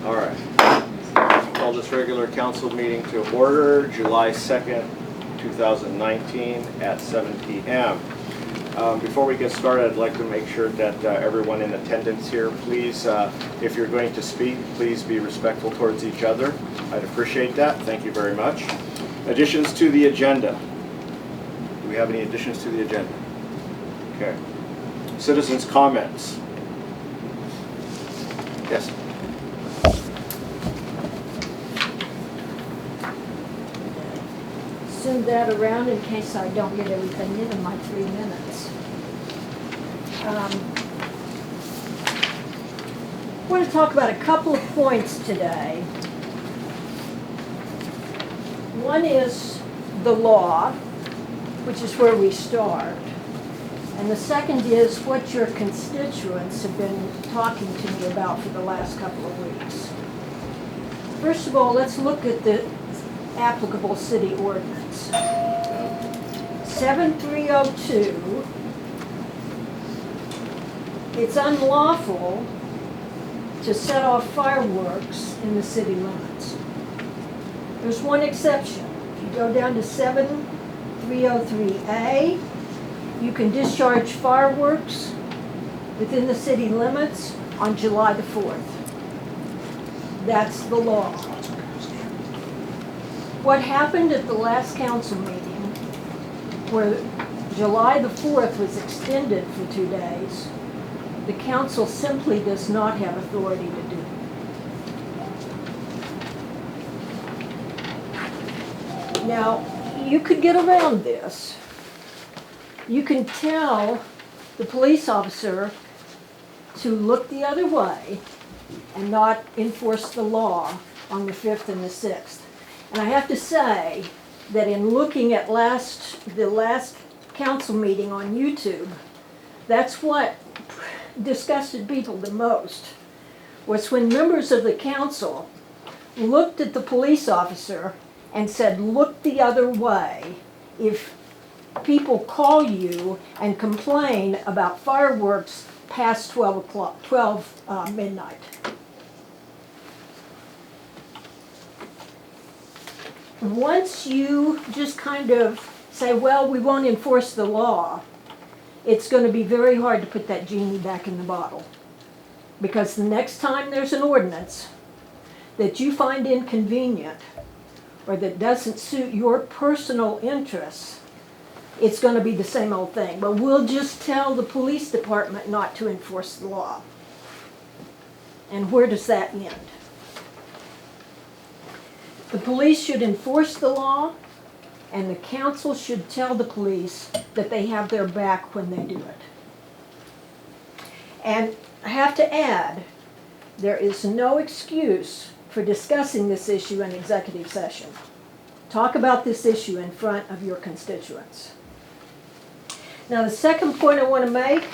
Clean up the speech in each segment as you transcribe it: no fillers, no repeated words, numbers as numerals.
All right. Call this regular council meeting to order, July 2nd, 2019 at 7 p.m. Before we get started, I'd like to make sure that everyone in attendance here, please, if you're going to speak, please be respectful towards each other. I'd appreciate that. Thank you very much. Additions to the agenda. Do we have any additions to the agenda? Okay. Citizens' comments. Yes. Send that around in case I don't get everything in my 3 minutes. I want to talk about a couple of points today. One is the law, which is where we start. And the second is what your constituents have been talking to me about for the last couple of weeks. First of all, let's look at the applicable city ordinance. 7302, it's unlawful to set off fireworks in the city limits. There's one exception. If you go down to 7303A, you can discharge fireworks within the city limits on July the 4th. That's the law. What happened at the last council meeting, where July the 4th was extended for 2 days, the council simply does not have authority to do it. Now, you could get around this. You can tell the police officer to look the other way and not enforce the law on the 5th and the 6th. And I have to say that in looking at the last council meeting on YouTube, that's what disgusted people the most, was when members of the council looked at the police officer and said, look the other way if people call you and complain about fireworks past 12 midnight. Once you just kind of say, well, we won't enforce the law, it's going to be very hard to put that genie back in the bottle. Because the next time there's an ordinance that you find inconvenient or that doesn't suit your personal interests, it's going to be the same old thing. But we'll just tell the police department not to enforce the law. And where does that end? The police should enforce the law, and the council should tell the police that they have their back when they do it. And I have to add, there is no excuse for discussing this issue in executive session. Talk about this issue in front of your constituents. Now, the second point I want to make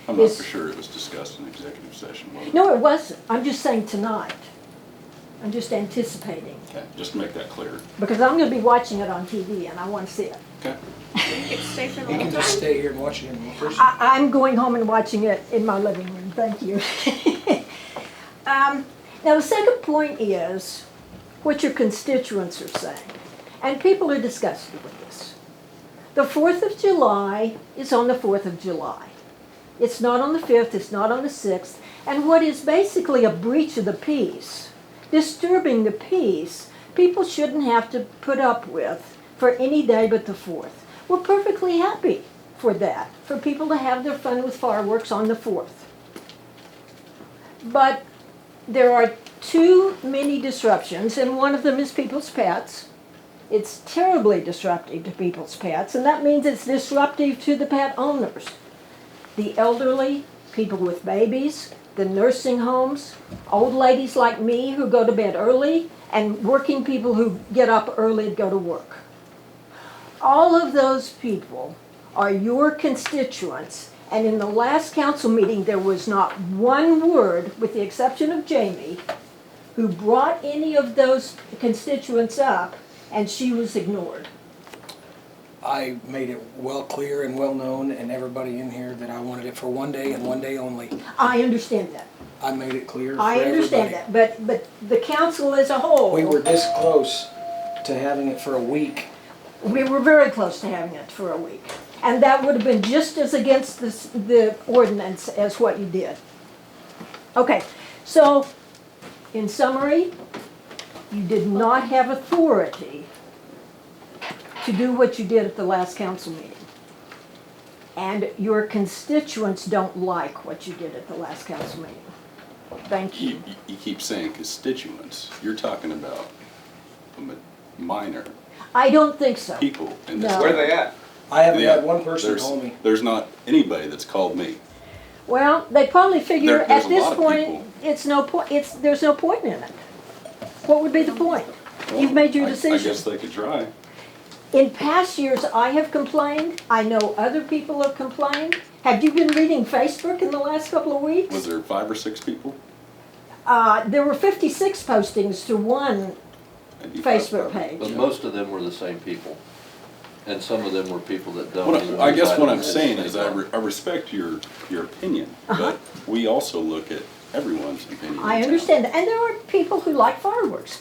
I'm not for sure it was discussed in executive session. No, it wasn't. I'm just saying tonight. I'm just anticipating. Okay, just to make that clear. Because I'm going to be watching it on TV and I want to see it. Okay. You can just stay here and watch it in person. I'm going home and watching it in my living room. Thank you. Now, the second point is what your constituents are saying. And people are disgusted with this. The 4th of July is on the 4th of July. It's not on the 5th, it's not on the 6th. And what is basically a breach of the peace, disturbing the peace, people shouldn't have to put up with for any day but the 4th. We're perfectly happy for that, for people to have their fun with fireworks on the 4th. But there are too many disruptions, and one of them is people's pets. It's terribly disruptive to people's pets, and that means it's disruptive to the pet owners. The elderly, people with babies, the nursing homes, old ladies like me who go to bed early, and working people who get up early to go to work. All of those people are your constituents, and in the last council meeting there was not one word, with the exception of Jamie, who brought any of those constituents up, and she was ignored. I made it well clear and well known, and everybody in here, that I wanted it for one day and one day only. I understand that. I made it clear for I understand everybody. that, but the council as a whole. We were this close to having it for a week. We were very close to having it for a week. And that would have been just as against the ordinance as what you did. Okay, so in summary, you did not have authority to do what you did at the last council meeting. And your constituents don't like what you did at the last council meeting. Thank you. You keep saying constituents. You're talking about minor I don't think so. people in this. No. Where are they at? I haven't Yeah, had one person there's- call me. There's not anybody that's called me. Well, they probably figure There's at a this lot of point, people. it's no point, there's no point in it. What would be the point? You've made your I decision. guess they could try. In past years, I have complained, I know other people have complained. Have you been reading Facebook in the last couple of weeks? Was there 5 or 6 people? There were 56 postings to one Maybe Facebook 5. page. But most of them were the same people. And some of them were people that don't. What even I guess reside what in I'm the saying same is town. I respect your opinion, Uh-huh. but we also look at everyone's opinion. in I town. understand that, and there are people who like fireworks.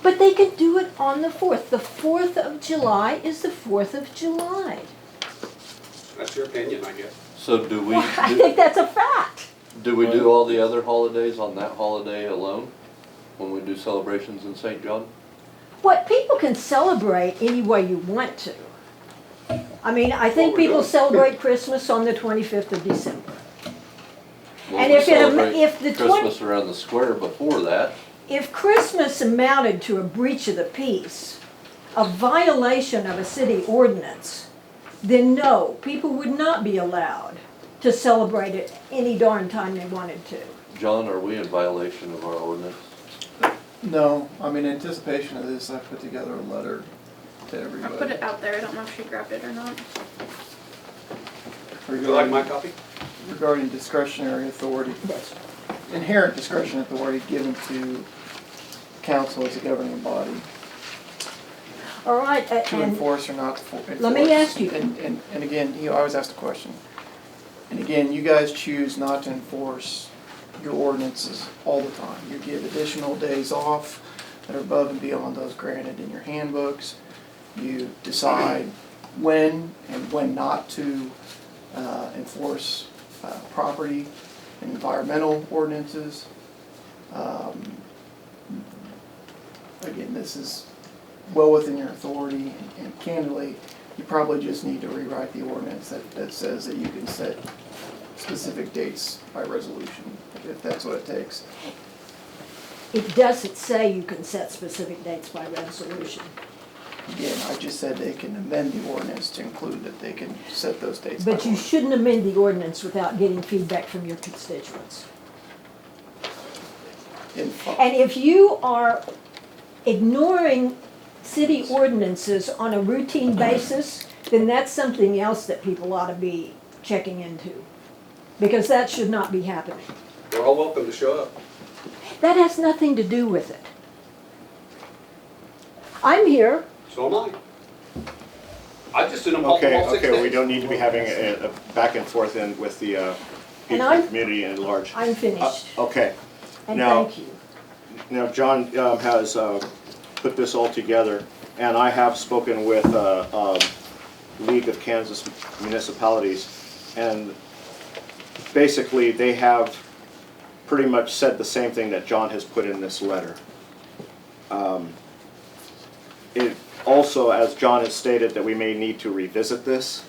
But they can do it on the 4th. The 4th of July is the 4th of July. That's your opinion, I guess. So do we, Well, I think that's a fact. do we do all the other holidays on that holiday alone? When we do celebrations in St. John? What people can celebrate any way you want to. I mean, I think What we're people doing. celebrate Christmas on the 25th of December. Well, And we if it am- celebrate if the Christmas around the square before that, If Christmas amounted to a breach of the peace, a violation of a city ordinance, then no, people would not be allowed to celebrate it any darn time they wanted to. John, are we in violation of our ordinance? No, I mean, in anticipation of this, I put together a letter to I everybody. put it out there, I don't know if she grabbed it or not. Would you like my copy? Regarding discretionary authority, That's inherent discretion authority given to council as a governing body all right, to and enforce or not to enforce. Let me ask you. And again, you always ask the question. And again, you guys choose not to enforce your ordinances all the time. You give additional days off that are above and beyond those granted in your handbooks. You decide when and when not to enforce property and environmental ordinances. Again, this is well within your authority, and candidly, you probably just need to rewrite the ordinance that says that you can set specific dates by resolution, if that's what it takes. it doesn't say you can set specific dates by resolution. Again, I just said they can amend the ordinance to include that they can set those dates by But you ordinance. shouldn't amend the ordinance without getting feedback from your constituents. And if you are ignoring city ordinances on a routine basis, then that's something else that people ought to be checking into. Because that should not be happening. They're all welcome to show up. That has nothing to do with it. I'm here, So am I. I just didn't pump them Okay, all 6 okay, days. we don't need to be having a back and forth in with the people, I'm- community at large. I'm finished, Okay, and now- thank you. now John has put this all together, and I have spoken with League of Kansas Municipalities, and basically they have pretty much said the same thing that John has put in this letter. It also, as John has stated, that we may need to revisit this.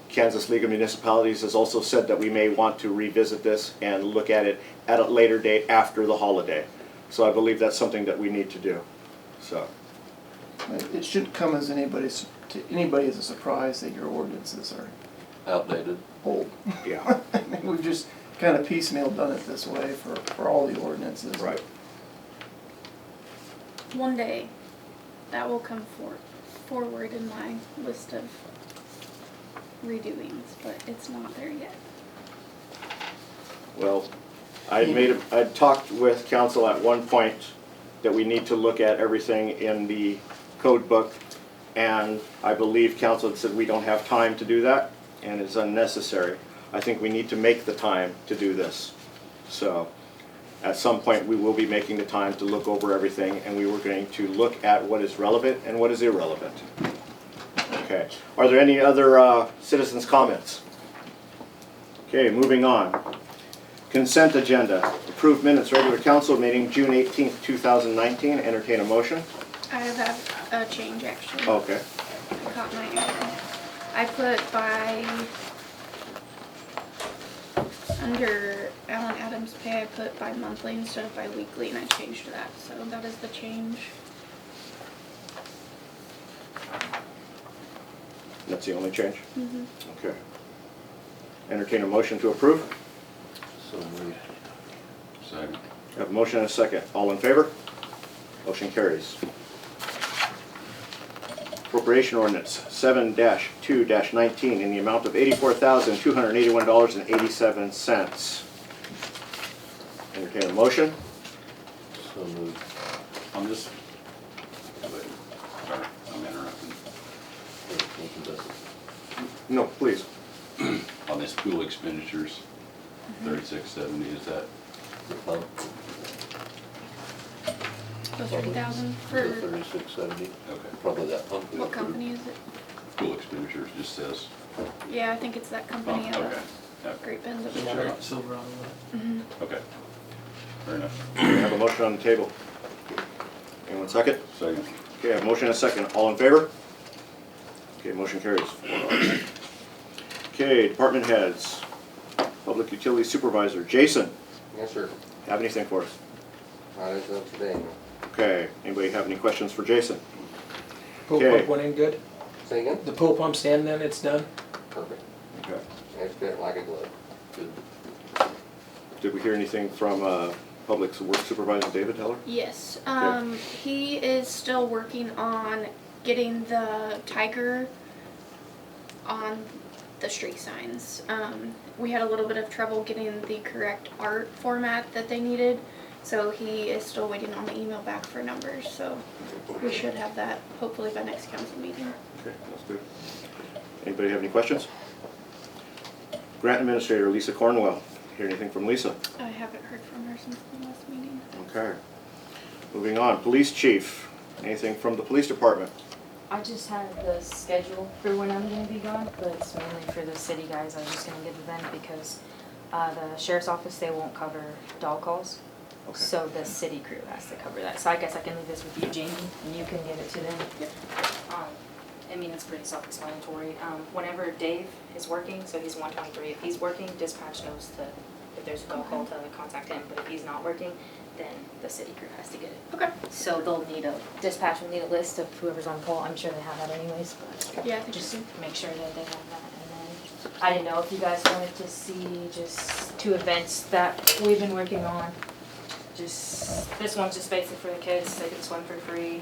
Kansas League of Municipalities has also said that we may want to revisit this and look at it at a later date after the holiday. So I believe that's something that we need to do, so. It shouldn't come as to anybody as a surprise that your ordinances are Outdated. old. Yeah, We've just kind of piecemeal done it this way for all the ordinances. right. One day, that will come forward in my list of redoings, but it's not there yet. Well, I'd talked with council at one point that we need to look at everything in the code book, and I believe council had said we don't have time to do that, and it's unnecessary. I think we need to make the time to do this. So, at some point, we will be making the time to look over everything, and we were going to look at what is relevant and what is irrelevant. Okay, are there any other citizens' comments? Okay, moving on. Consent agenda, approved minutes, regular council meeting, June 18th, 2019, entertain a motion. I have a change actually. Okay, I caught my error. I put by, under Alan Adams pay, I put by monthly instead of by weekly, and I changed that, so that is the change. that's the only change? Mhm. Okay. Entertain a motion to approve. So moved. Second. Have a motion and a second. All in favor? Motion carries. Appropriation ordinance 7-2-19 in the amount of $84,281.87. Entertain a motion. So moved. On this, wait, sorry, I'm interrupting. No, please. On this pool expenditures, 3670, is that, The pump, The 30,000 for, 3670, okay, probably that pump. we what approved. company is it? pool expenditures just says, Yeah, I think it's that oh, company out okay, of yeah, Great Bend. that we Sure. got. Silverado. okay. Fair enough. We have a motion on the table. Anyone second? Second. Okay, I have a motion and a second. All in favor? Okay, motion carries. 4-0. Okay, department heads. Public Utility Supervisor, Jason, Yes, sir. have anything for us? Not as of today. Okay, anybody have any questions for Jason? Pool Okay. pump went in good? Say again? The pool pump's in then, it's done? Perfect. Okay. It's fit like a glove. Good. Did we hear anything from Public Works Supervisor David Heller? Yes, Okay. he is still working on getting the tiger on the street signs. We had a little bit of trouble getting the correct art format that they needed, so he is still waiting on the email back for numbers, so we should have that hopefully by next council meeting. Okay, that's good. Anybody have any questions? Grant Administrator Lisa Cornwell. Hear anything from Lisa? I haven't heard from her since the last meeting. Okay. Moving on, Police Chief. Anything from the Police Department? I just had the schedule for when I'm gonna be gone, but it's mainly for the city guys. I was just gonna give it them because the sheriff's office, they won't cover dog calls. Okay. So the city crew has to cover that. So I guess I can leave this with you, Jamie, and you can give it to them. I mean, it's pretty self-explanatory. Whenever Dave is working, so he's 123, if he's working, dispatch knows to, if there's a dog call, to contact him. But if he's not working, then the city crew has to get it. Okay. So they'll need dispatch will need a list of whoever's on call. I'm sure they have that anyways, but Yeah, I think just so. make sure that they have that. And then I didn't know if you guys wanted to see just 2 events that we've been working on. Just, this one's just basic for the kids, they can swim for free.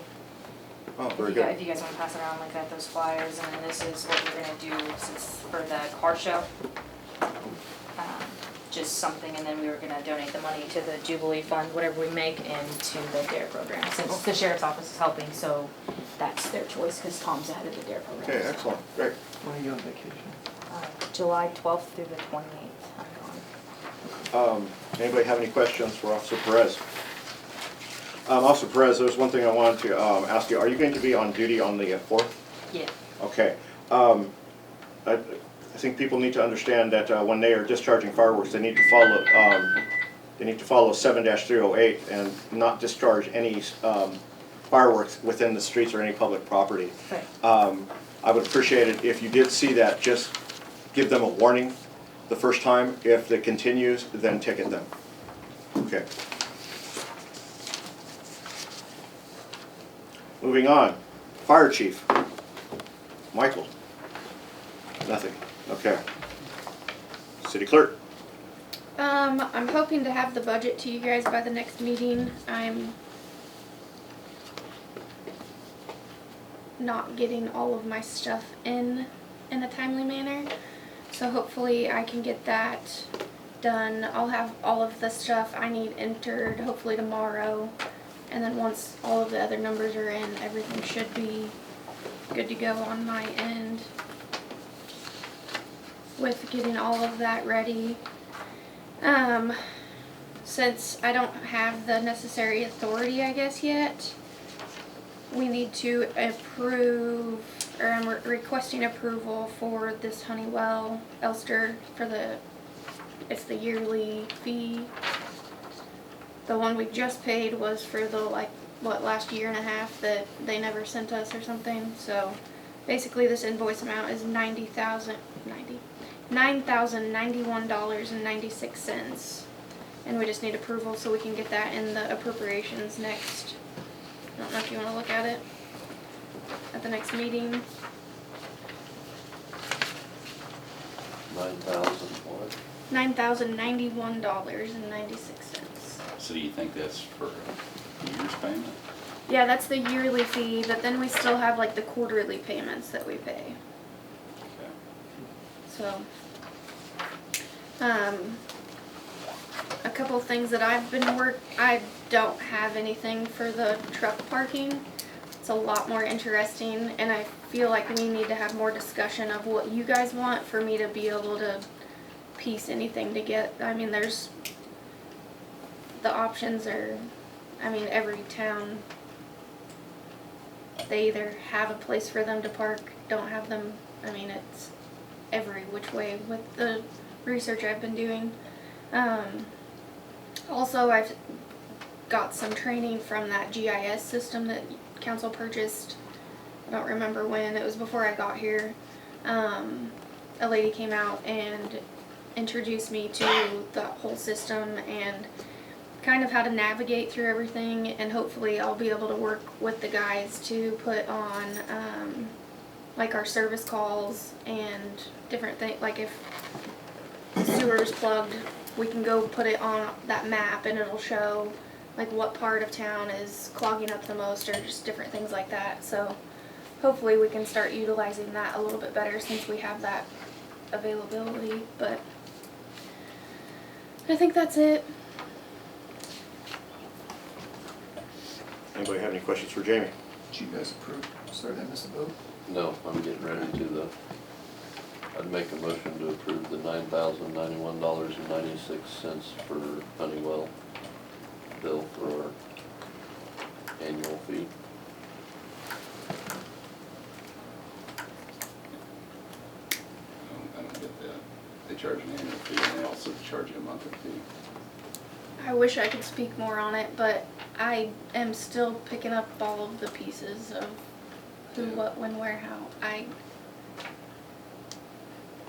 Oh, If very you guys, good. if you guys wanna pass around like that, those flyers, and then this is what we're gonna do since, for the car show. Just something, and then we were gonna donate the money to the Jubilee Fund, whatever we make, and to the DARE program, since the sheriff's office is helping, so that's their choice, cause Tom's the head of the DARE program. Okay, excellent, great. When are you on vacation? July 12th through the 28th, I'm gone. Anybody have any questions for Officer Perez? Officer Perez, there's one thing I wanted to ask you. Are you going to be on duty on the 4th? Yeah. Okay. I think people need to understand that when they are discharging fireworks, they need to follow 7-308 and not discharge any fireworks within the streets or any public property. Right. I would appreciate it if you did see that, just give them a warning the first time. If it continues, then ticket them. Okay. Moving on, Fire Chief, Michael. Nothing, okay. City Clerk, I'm hoping to have the budget to you guys by the next meeting. I'm not getting all of my stuff in a timely manner, so hopefully I can get that done. I'll have all of the stuff I need entered hopefully tomorrow, and then once all of the other numbers are in, everything should be good to go on my end with getting all of that ready. since I don't have the necessary authority, I guess, yet, we need to approve, or I'm requesting approval for this Honeywell Elster for it's the yearly fee. The one we just paid was for the, last year and a half that they never sent us or something. So basically this invoice amount is $9,091.96. And we just need approval so we can get that in the appropriations next. I don't know if you want to look at it at the next meeting. 9,000 what? $9,091.96. So do you think that's for a year's payment? Yeah, that's the yearly fee, but then we still have like the quarterly payments that we pay. Okay. So, a couple of things that I've been I don't have anything for the truck parking. It's a lot more interesting, and I feel like we need to have more discussion of what you guys want for me to be able to piece anything to get. I mean, the options are, every town, they either have a place for them to park, don't have them. It's every which way with the research I've been doing. Also, I've got some training from that GIS system that council purchased. I don't remember when, it was before I got here. A lady came out and introduced me to the whole system and kind of how to navigate through everything, and hopefully I'll be able to work with the guys to put on like our service calls and different things. Like if the sewer's plugged, we can go put it on that map and it'll show like what part of town is clogging up the most, or just different things like that. So hopefully we can start utilizing that a little bit better since we have that availability. But I think that's it. Anybody have any questions for Jamie? Did you guys approve? Sorry, did I miss the vote? No, I'm getting ready to I'd make a motion to approve the $9,091.96 for Honeywell bill for our annual fee. I don't get that. They charge an annual fee and they also charge you a monthly fee. I wish I could speak more on it, but I am still picking up all of the pieces of who, what, when, where, how.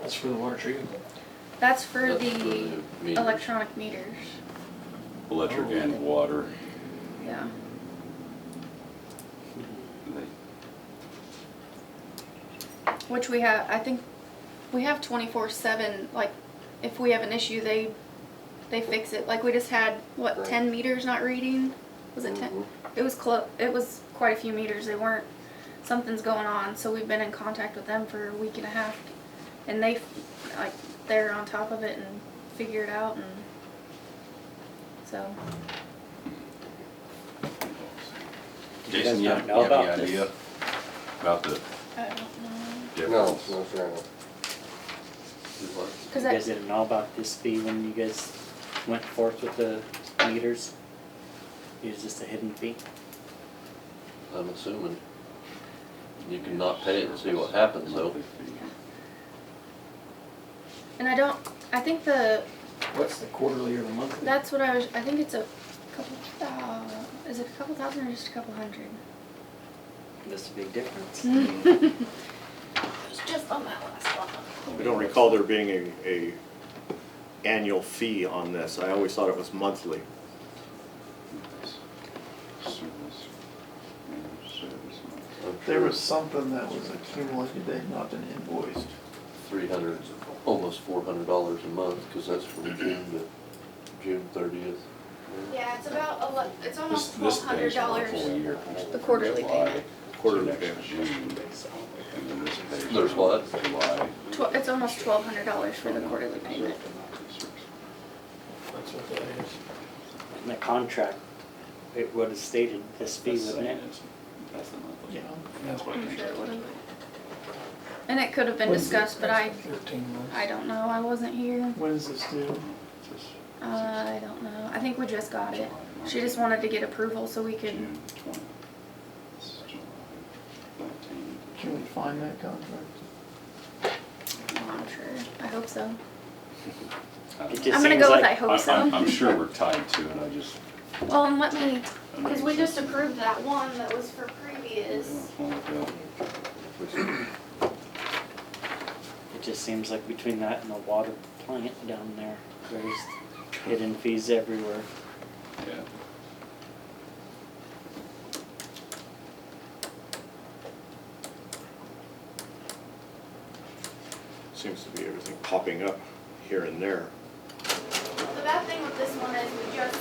That's for the water treatment. That's for That's the meters. electronic meters. Electric Oh. and water. Yeah. Which we have, I think, we have 24/7, like, if we have an issue, they fix it. Like, we just had, what, Right. 10 meters not reading? Was it 10? Mhm. It was it was quite a few meters. They weren't, something's going on, so we've been in contact with them for a week and a half. And they're on top of it and figure it out, and so. Jason, you not have know any about this? idea about the I don't know. No, difference? no, sure. Cause You guys didn't know about this fee when you guys went forth with the meters? It was just a hidden fee? I'm assuming. You can not pay it and see what happens though. Monthly fee. and I think What's the quarterly or the monthly? that's what I think it's a couple, is it a couple thousand or just a couple hundred? That's a big difference. It's just on that last one. I don't recall there being a annual fee on this. I always thought it was monthly. Service. Service. I'm There sure was something that was accumulated that had not been invoiced. 300, almost $400 a month, because that's from June to June 30th. Yeah, it's about it's almost This $1,200 pays for a full year. the quarterly July, payment. Quarterly next payment. June, and then this pays There's what? July. It's almost $1,200 for the quarterly payment. That's what that is. In the contract, it would have stated this fee, That's wouldn't it? That's the monthly. Yeah. That's what I'm it sure it is. would have. And it could have been When's discussed, but I 13 months. don't know. I wasn't here. When is this due? I don't know. I think we just got it. She just wanted to get approval so we could. June 20. July 19. Can we find that contract? I'm not sure. I hope so. It just I'm gonna seems go with like- I hope so. I'm sure we're tied to it, I just. Well, and let me, because we just approved that one that was for previous. It just seems like between that and the water plant down there, there's hidden fees everywhere. Yeah. Seems to be everything popping up here and there. The bad thing with this one is we just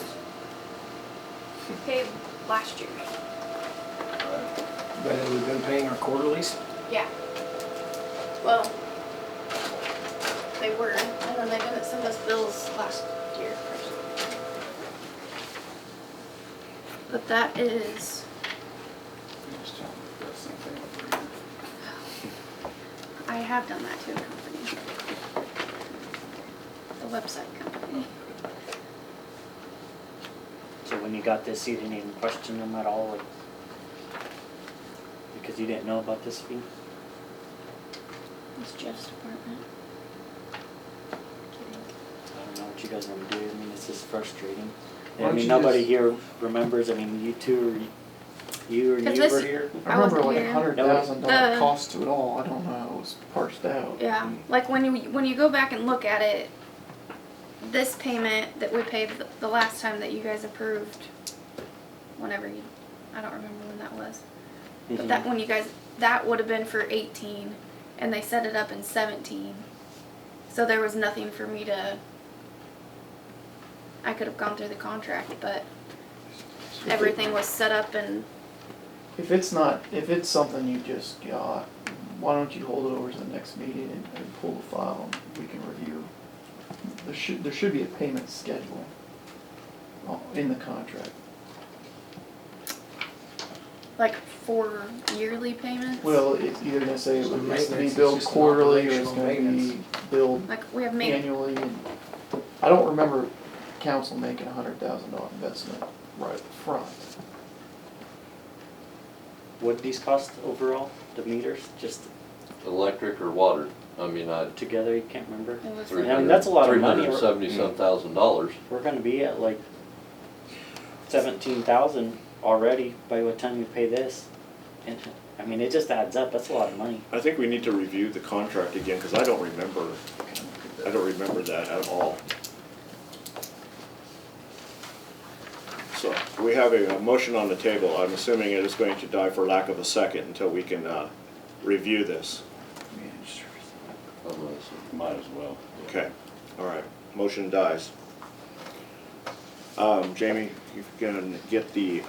paid last year's. But we've been paying our quarterlies. Yeah. Well, they were, and then they didn't send us bills last year. But that is, Just tell me that's something over here. I have done that to a company. The website company. So when you got this, you didn't even question them at all, like, because you didn't know about this fee? It's Jeff's department. Kidding. I don't know what you guys want to do. I mean, it's just frustrating. Why I don't mean, you nobody just- here remembers. I mean, you two, you Because were this- here. I I remember wasn't like here. $100,000 The- cost to it all. I don't know. It was parsed out. Yeah, like when you go back and look at it, this payment that we paid the last time that you guys approved, whenever you, I don't remember when that was. But that when you guys, that would have been for 18, and they set it up in 17. So there was nothing for me to. I could have gone through the contract, but everything was set up and. If it's something you just got, why don't you hold it over to the next meeting and pull the file and we can review. There should be a payment schedule in the contract. Like for yearly payments. Well, it's either gonna say it So would be maintenance is billed just an quarterly or it's operational gonna be maintenance. billed Like we have made. annually. And I don't remember council making $100,000 investment right up front. What did these cost overall? The meters, just Electric or water, I mean, together? You can't remember. It was $300 I mean, that's a lot of money. $370-some thousand dollars. We're gonna be at like 17,000 already by the time you pay this, and I mean, it just adds up. That's a lot of money. I think we need to review the contract again, because I don't remember that at all. So, we have a motion on the table. I'm assuming it is going to die for lack of a second until we can review this. Might as well. Okay, all right, motion dies. Jamie, you can get the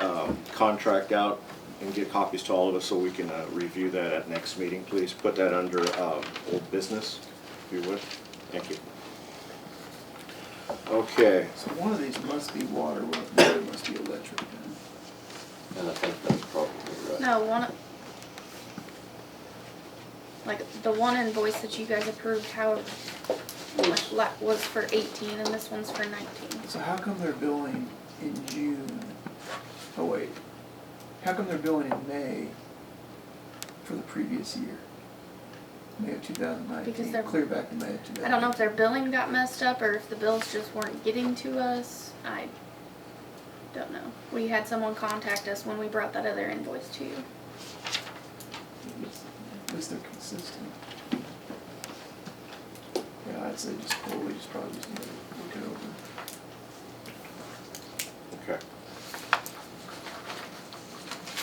contract out and get copies to all of us so we can review that at next meeting, please. Put that under old business, if you would. Thank you. Okay, So one of these must be water, one of the other must be electric then. And I think that's probably right. No, like the one invoice that you guys approved, however, was for 18 and this one's for 19. So how come they're billing in June? Oh wait, how come they're billing in May for the previous year? May of 2019, Because they're- clear back to May of 2019. I don't know if their billing got messed up or if the bills just weren't getting to us. I don't know. We had someone contact us when we brought that other invoice to you. At least they're consistent. Yeah, I'd say we just probably just need to look it over. okay.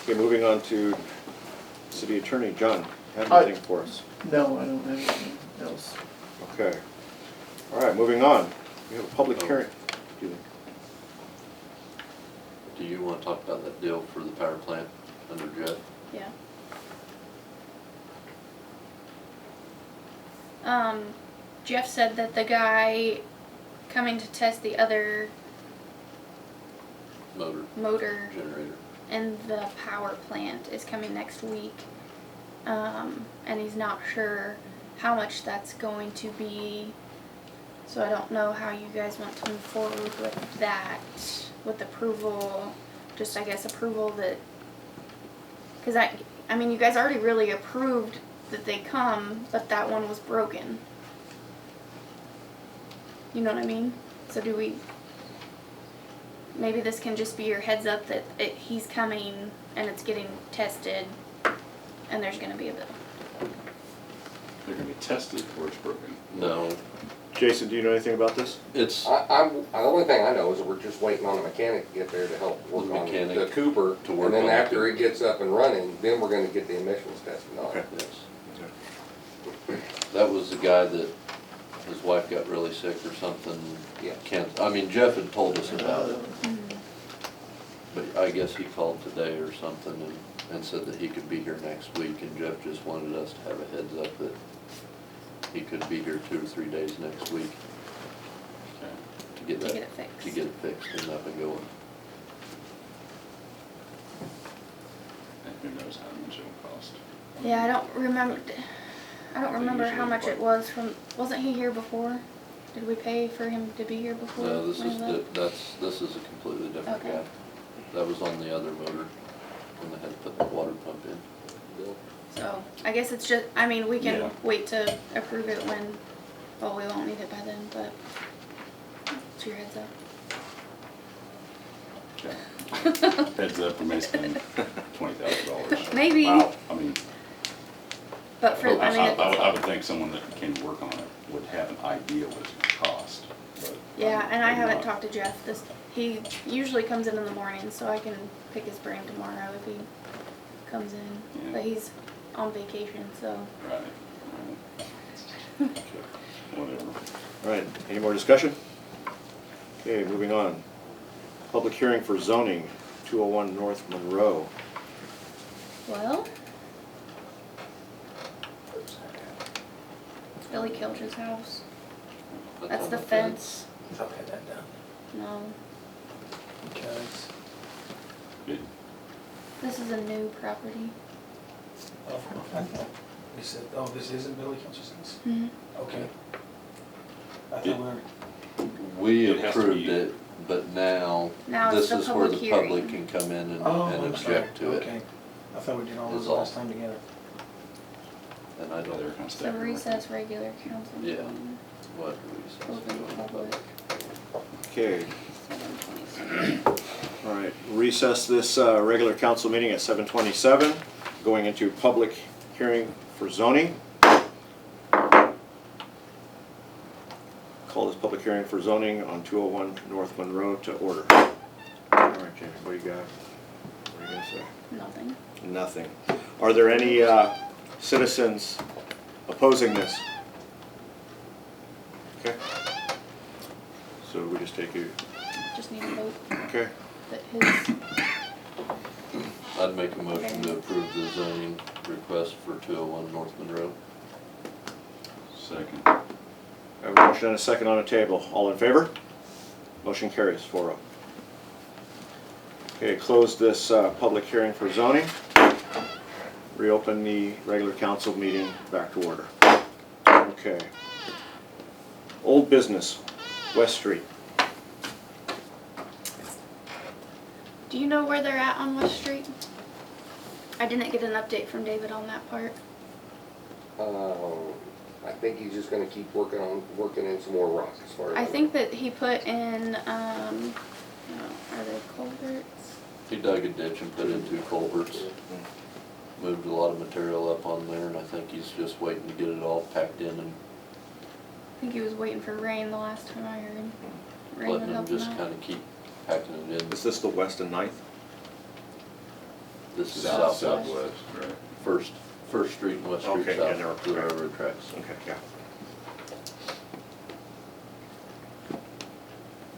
Okay, moving on to City Attorney, John, have anything for us? No, I don't have anything else. Okay. All right, moving on. We have a public hearing. Excuse me. Do you want to talk about that deal for the power plant under Jeff? Yeah. Jeff said that the guy coming to test the other motor Generator. in the power plant is coming next week. And he's not sure how much that's going to be. So I don't know how you guys want to move forward with that, with approval, just I guess approval that, cause I mean, you guys already really approved that they come, but that one was broken. You know what I mean? So do we, maybe this can just be your heads up that he's coming and it's getting tested and there's gonna be a bill. They're gonna be tested before it's broken. No, Jason, do you know anything about this? it's, The only thing I know is that we're just waiting on a mechanic to get there to help work on Mechanic the Cooper. to work And then on the after Cooper. it gets up and running, then we're gonna get the emissions tested on Okay. it. yes. That was the guy that his wife got really sick or something. Yeah. I mean, Jeff had told us about it, but I guess he called today or something and said that he could be here next week, and Jeff just wanted us to have a heads up that he could be here 2 or 3 days next week Okay. to get To that, get it fixed. to get it fixed and up and going. And who knows how much it'll cost. Yeah, I don't remember how much it was from, wasn't he here before? Did we pay for him to be here before? No, this when is, he left? this is a completely different Okay. guy. That was on the other motor when they had to put the water pump in. So, I guess it's just, I mean, we can Yeah. wait to approve it when, well, we won't need it by then, but it's your heads Okay. up. Heads up, we may spend $20,000. Maybe, Wow. I mean, but for, I mean, I would think someone that can work on it would have an idea what it's gonna cost, but. yeah, and I maybe haven't not. talked to Jeff he usually comes in the morning, so I can pick his brain tomorrow if he comes in. Yeah. But he's on vacation, so. Right. Whatever. All right, any more discussion? Okay, moving on. Public hearing for zoning, 201 North Monroe. Well. Billy Kilch's house. That's on the fence. I'll pay that down. No, Because, Good. this is a new property. I thought we said, oh, this isn't Billy Kilch's house? Mm-hmm. Okay. I thought we were, We It has to approved be- it, but now, Now it's this the is where the public public hearing. can come in and oh, and I'm sorry, object to it. okay. I thought we did all Is this all. last time together. And I Yeah, they were don't, kind of So staggered. recess, regular council Yeah. meeting, what do we open public, Okay, 7:27. all right, recess this regular council meeting at 7:27, going into public hearing for zoning. Call this public hearing for zoning on 201 North Monroe to order. All right, Jamie, what do you got? What are you gonna say? Nothing. Nothing. Are there any citizens opposing this? Okay. So we just take you, Just need a vote okay, that his, I'd make a motion to approve the zoning request for 201 North Monroe. Second. I have a motion and a second on the table. All in favor? Motion carries 4-0. Okay, close this public hearing for zoning. Reopen the regular council meeting back to order. Okay. Old business, West Street. do you know where they're at on West Street? I didn't get an update from David on that part. I think he's just gonna keep working in some more rock as far as. I think that he put in, are they culverts? He dug a ditch and put in 2 culverts, moved a lot of material up on there, and I think he's just waiting to get it all packed in and I think he was waiting for rain the last time I heard. Rain letting would him help just him out. kind of keep packing it in. Is this the West and Ninth? This is Southwest. Southwest, right. First Street and West Street Okay, yeah, they're- south to the railroad tracks. Okay, yeah.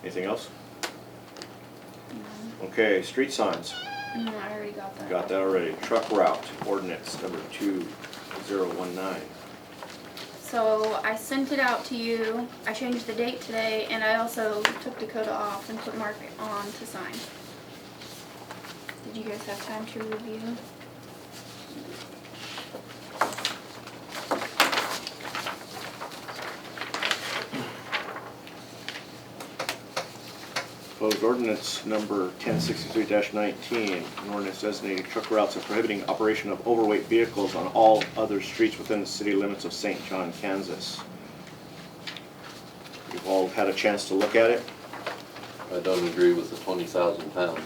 Anything else? Okay, street signs. No, I already got that. Got that already. Truck route ordinance number 2019. So I sent it out to you. I changed the date today, and I also took Dakota off and put Mark on to sign. Did you guys have time to review? Proposed ordinance number 1063-19, an ordinance designating truck routes and prohibiting operation of overweight vehicles on all other streets within the city limits of St. John, Kansas. You've all had a chance to look at it. I don't agree with the 20,000 pounds.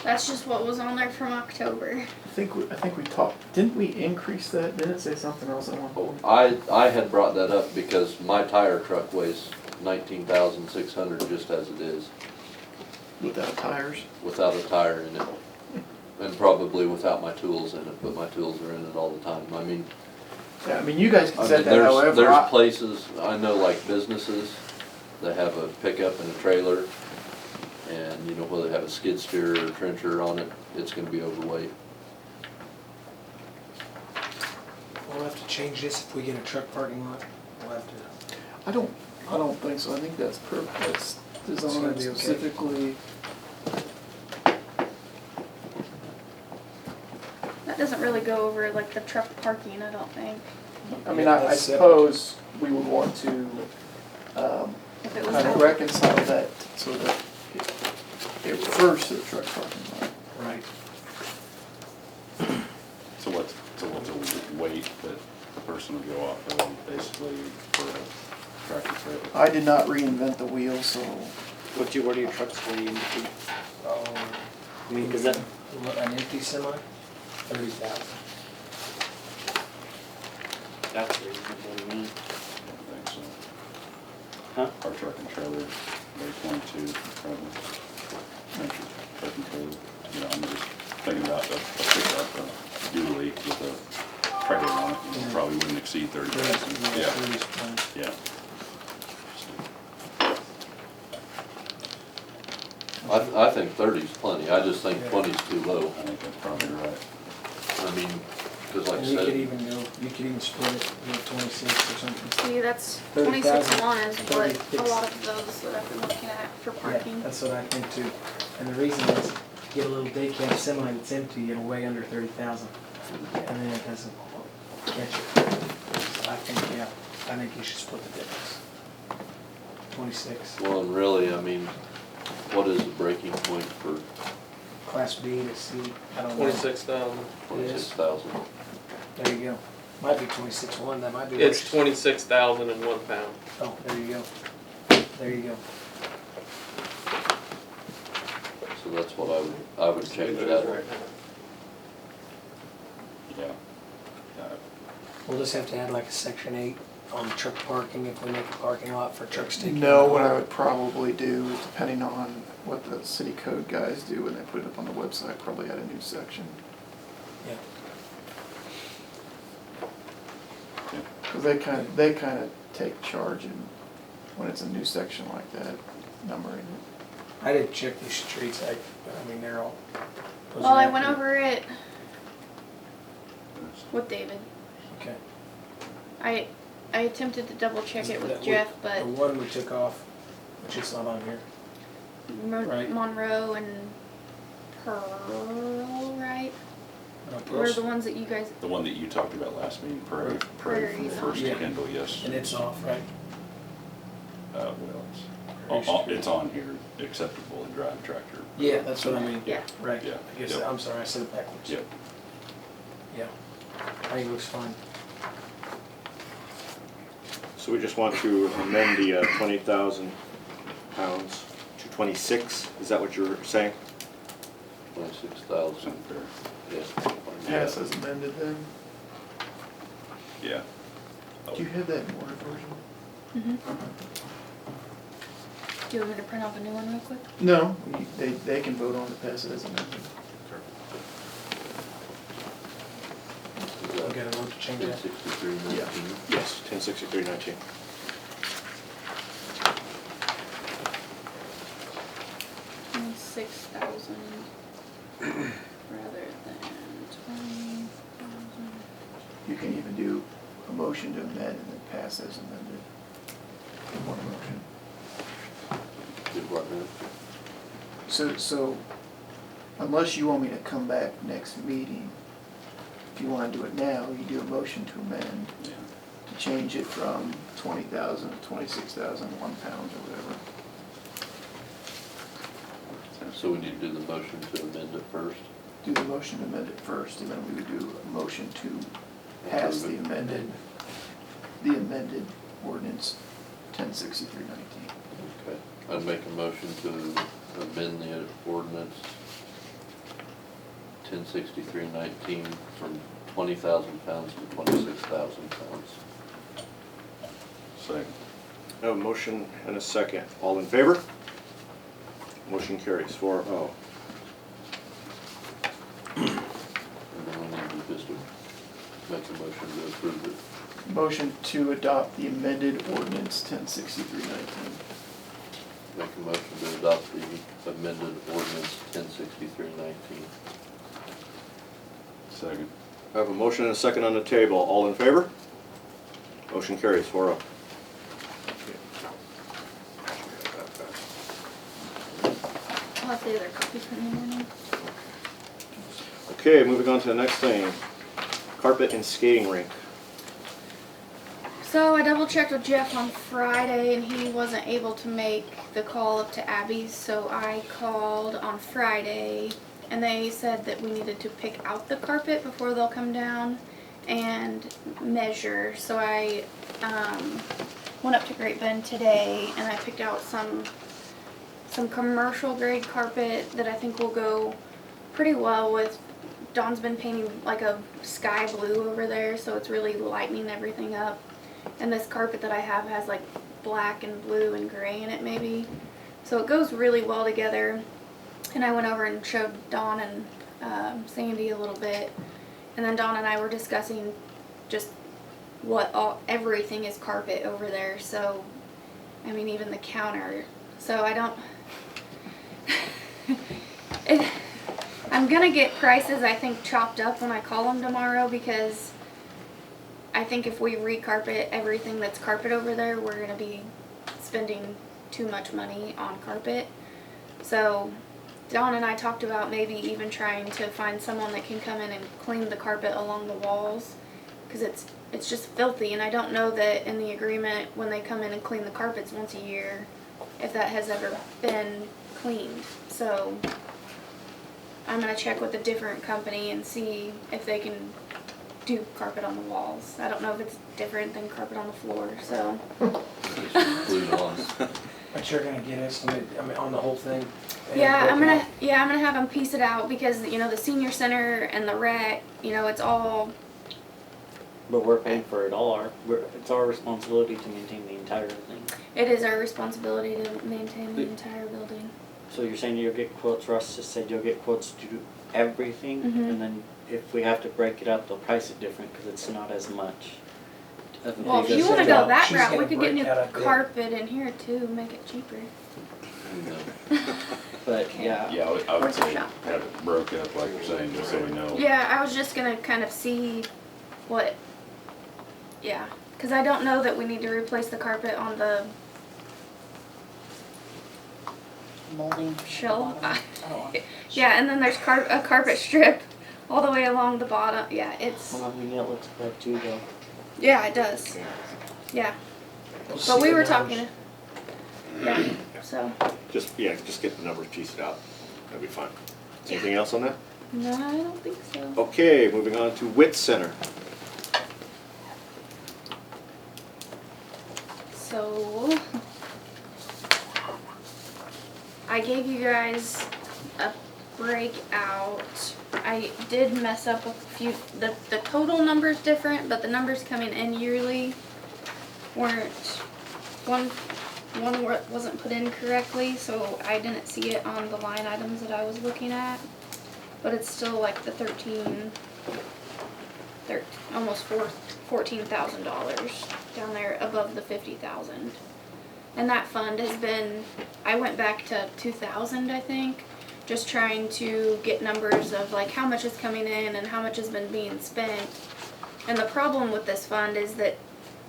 That's just what was on there from October. I think we talked, didn't we increase that? Didn't it say something else at one point? I had brought that up because my tire truck weighs 19,600 just as it is, Without tires? without a tire in it. And probably without my tools in it, but my tools are in it all the time. I mean, Yeah, I mean, you guys can I set mean, that however. there's places, I know like businesses, that have a pickup and a trailer, and you know, whether they have a skid steer or a trencher on it, it's gonna be overweight. We'll have to change this if we get a truck parking lot. We'll have to. I don't think so. I think that's that's gonna designed be okay. specifically. That doesn't really go over like the truck parking, I don't think. I mean, Yeah, I that's suppose we would want to If it was kind of out- reconcile that so that it refers to the truck parking lot. Right. So what's a weight that a person would go off of, basically, for a tractor trailer? I did not reinvent the wheel, so What are your trucks for you? I mean, cause that, An empty semi, 30,000. that's reasonable to me. I don't think so. Huh? Our truck and trailer, they're 22, probably. Truck and trailer, you know, I'm just thinking about a pickup, a dually with a trailer on it, you probably wouldn't exceed 30,000. Yeah, 30's fine. yeah. I think 30's plenty, I just think 20's too low. I think that's probably right. I mean, cause like I And you could said, even go, you could even split it, you know, 26 or something. See, that's 30,000, 26-1 is what 36. a lot of those that I've been looking at for Yeah, parking. that's what I think too. And the reason is, get a little day cab semi that's empty, it'll weigh under 30,000. And then it doesn't catch it. So I think, yeah, I think you should split the difference. 26. well, and really, I mean, what is the breaking point for Class B to C, I don't know. 26,000. 26,000? There you go. Might be 26.1, that might be It's worse. 26,000 and 1 pound. Oh, there you go. There you go. So that's what I would change that. Right now. Yeah. We'll just have to add like a section 8 on truck parking if we make a parking lot for trucks taking. no, what I would probably do is depending on what the city code guys do when they put it up on the website, probably add a new section. Yeah. Cause they kind of take charge in, when it's a new section like that, numbering it. I didn't check these streets, I mean, they're all. those Well, are I went accurate. over it with David. Okay. I attempted to double check it with That we- Jeff, but The one we took off, which is not on here. right. Monroe and Pearl, right? Were Pearl's- the ones that you guys, The one that you talked about last meeting, Prairie from Prairie's on. First to Yeah. Kendall, yes. And it's off, right? Well, it's on here, acceptable to drive tractor. Yeah, that's what I mean. yeah. Right. Yeah. I guess, Yep. I'm sorry, I said it backwards. Yep. Yeah. I think it looks fine. So we just want to amend the 20,000 pounds to 26, is that what you're saying? 26,000, Sound fair? yes. Pass as amended then. Yeah. Do you have that in Word version? Do you want me to print off a new one real quick? No, they can vote on to pass it as amended. We got a vote to change that. 1063.19. Yes. 1063-19. $26,000 rather than 20,000. You can even do a motion to amend and then pass as amended. In one motion. Did what now? So, unless you want me to come back next meeting, if you wanna do it now, you do a motion to amend, Yeah. to change it from 20,000 to 26,000, 1 pound or whatever. So we need to do the motion to amend it first. Do the motion to amend it first, and then we would do a motion to pass the amended ordinance 1063-19. Okay. I'd make a motion to amend the ordinance 1063-19 from 20,000 pounds to 26,000 pounds. Second. I have a motion and a second. All in favor? Motion carries 4-0. And then we need to just make a motion to approve it. Motion to adopt the amended ordinance 1063-19. Make a motion to adopt the amended ordinance 1063-19. Second. I have a motion and a second on the table. All in favor? Motion carries 4-0. I'll have the other copy for me morning. Okay, moving on to the next thing. Carpet and skating rink. So I double checked with Jeff on Friday and he wasn't able to make the call up to Abby's, so I called on Friday and they said that we needed to pick out the carpet before they'll come down and measure. So I went up to Great Bend today and I picked out some commercial grade carpet that I think will go pretty well with. Dawn's been painting like a sky blue over there, so it's really lightening everything up. And this carpet that I have has like black and blue and gray in it maybe. So it goes really well together. And I went over and showed Dawn and Sandy a little bit. And then Dawn and I were discussing just everything is carpet over there. So, I mean, even the counter. So I don't... I'm gonna get prices, I think, chopped up when I call them tomorrow, because I think if we recarpet everything that's carpet over there, we're gonna be spending too much money on carpet. So Dawn and I talked about maybe even trying to find someone that can come in and clean the carpet along the walls, because it's just filthy, and I don't know that in the agreement when they come in and clean the carpets once a year, if that has ever been cleaned. So I'm going to check with a different company and see if they can do carpet on the walls. I don't know if it's different than carpet on the floor, so. Include on. But you're gonna get estimate, I mean, on the whole thing? and Yeah, I'm broken gonna out? have them piece it out, because the senior center and the rec, it's all. But we're paying for it all. It's our responsibility to maintain the entire thing. It is our responsibility to maintain the entire building. So you're saying you'll get quotes, Russ just said you'll get quotes to do everything? Mhm. And then if we have to break it up, they'll price it different because it's not as much. Well, if you just want to said go that that she's route, we gonna could get break new out a bid. carpet in here too, make it cheaper. But yeah, Yeah, I would Where's the say shop? have it broke up like you're saying, just so we know. Yeah, I was just gonna kind of see what. Yeah, because I don't know that we need to replace the carpet on the Molding. shelf. Oh. Yeah, and then there's a carpet strip all the way along the bottom. Yeah, it's. well, I mean, it looks bad too though. Yeah, it does. Yeah, We'll but see we the were numbers. talking. Yeah, so. Just get the numbers pieced out. That'd be fine. Anything else on that? No, I don't think so. Okay, moving on to WIT Center. So, I gave you guys a breakout. I did mess up a few, the total number's different, but the numbers coming in yearly weren't, one wasn't put in correctly, so I didn't see it on the line items that I was looking at. But it's still like the almost $14,000 down there above the 50,000. And that fund has been, I went back to 2000, I think, just trying to get numbers of like how much is coming in and how much has been being spent. And the problem with this fund is that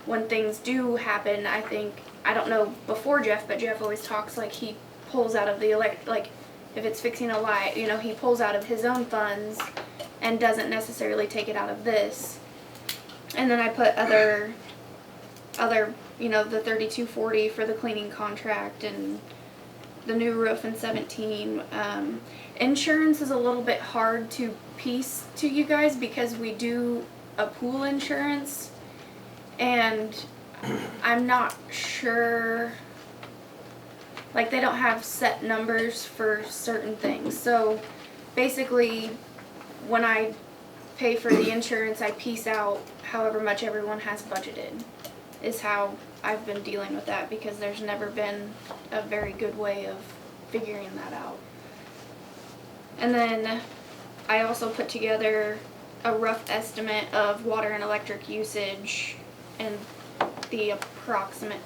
when things do happen, I don't know before Jeff, but Jeff always talks like he pulls out of the like if it's fixing a light, he pulls out of his own funds and doesn't necessarily take it out of this. And then I put other other, the 3240 for the cleaning contract and the new roof in 17. Insurance is a little bit hard to piece to you guys because we do a pool insurance, and I'm not sure, like they don't have set numbers for certain things. So basically when I pay for the insurance, I piece out however much everyone has budgeted, is how I've been dealing with that, because there's never been a very good way of figuring that out. And then I also put together a rough estimate of water and electric usage and the approximate.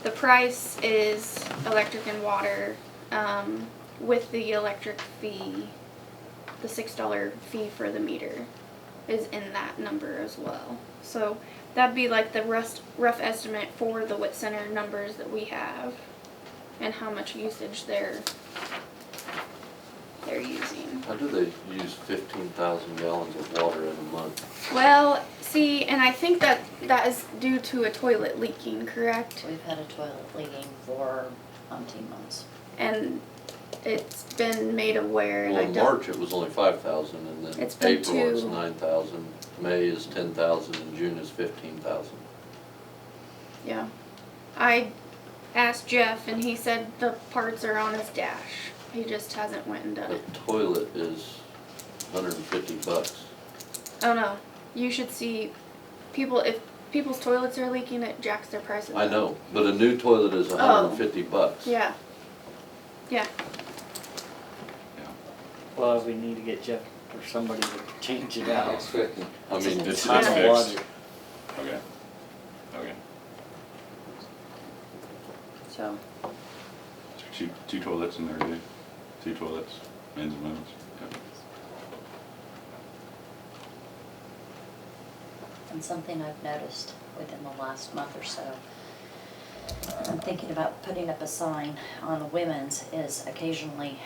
The price is electric and water, with the electric fee, the $6 fee for the meter is in that number as well. So that'd be like the rough estimate for the WIT Center numbers that we have and how much usage they're using. How do they use 15,000 gallons of water in a month? Well, see, and I think that is due to a toilet leaking, correct? We've had a toilet leaking for umpteen months. And it's been made aware, and Well, I in don't. March it was only 5,000, and then It's been April it's two. 9,000, May is 10,000, and June is 15,000. Yeah. I asked Jeff, and he said the parts are on his dash. He just hasn't went and done The it. toilet is $150. Oh no, you should see people, if people's toilets are leaking, it jacks their prices I up. know, but a new toilet is $150. Yeah. Yeah. Well, we need to get Jeff or somebody to change it out. It's fifty. I mean, It's Hot fixed. water. Okay. Okay. So, Two toilets in there, dude. Two toilets, men's and women's. Yep. And something I've noticed within the last month or so, I'm thinking about putting up a sign on the women's, is occasionally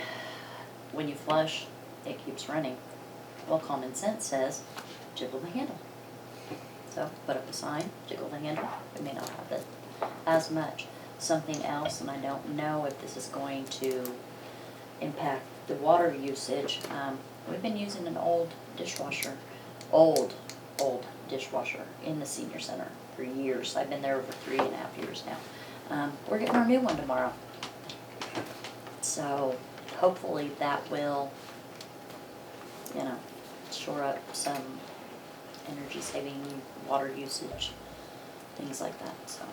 when you flush, it keeps running. Well, common sense says jiggle the handle. So put up a sign, jiggle the handle. We may not have it as much. Something else, and I don't know if this is going to impact the water usage. We've been using an old dishwasher, old dishwasher in the senior center for years. I've been there over 3.5 years now. We're getting our new one tomorrow. So hopefully that will, shore up some energy saving, water usage, things like that, so.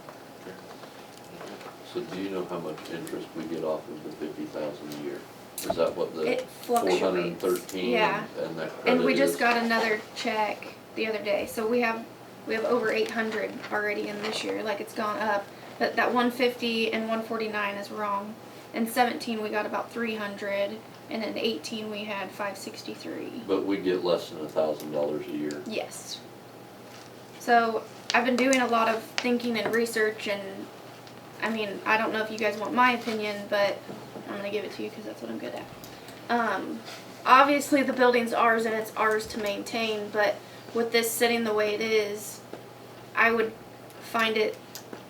So do you know how much interest we get off of the 50,000 a year? Is that what the it fluctuates. 413 Yeah. and that credit And we just is? got another check the other day, so we have over 800 already in this year. Like, it's gone up, but that 150 and 149 is wrong. In 17 we got about 300, and in 18 we had 563. But we get less than $1,000 a year. Yes. So I've been doing a lot of thinking and research, and I mean, I don't know if you guys want my opinion, but I'm gonna give it to you because that's what I'm good at. Obviously the building's ours and it's ours to maintain, but with this sitting the way it is, I would find it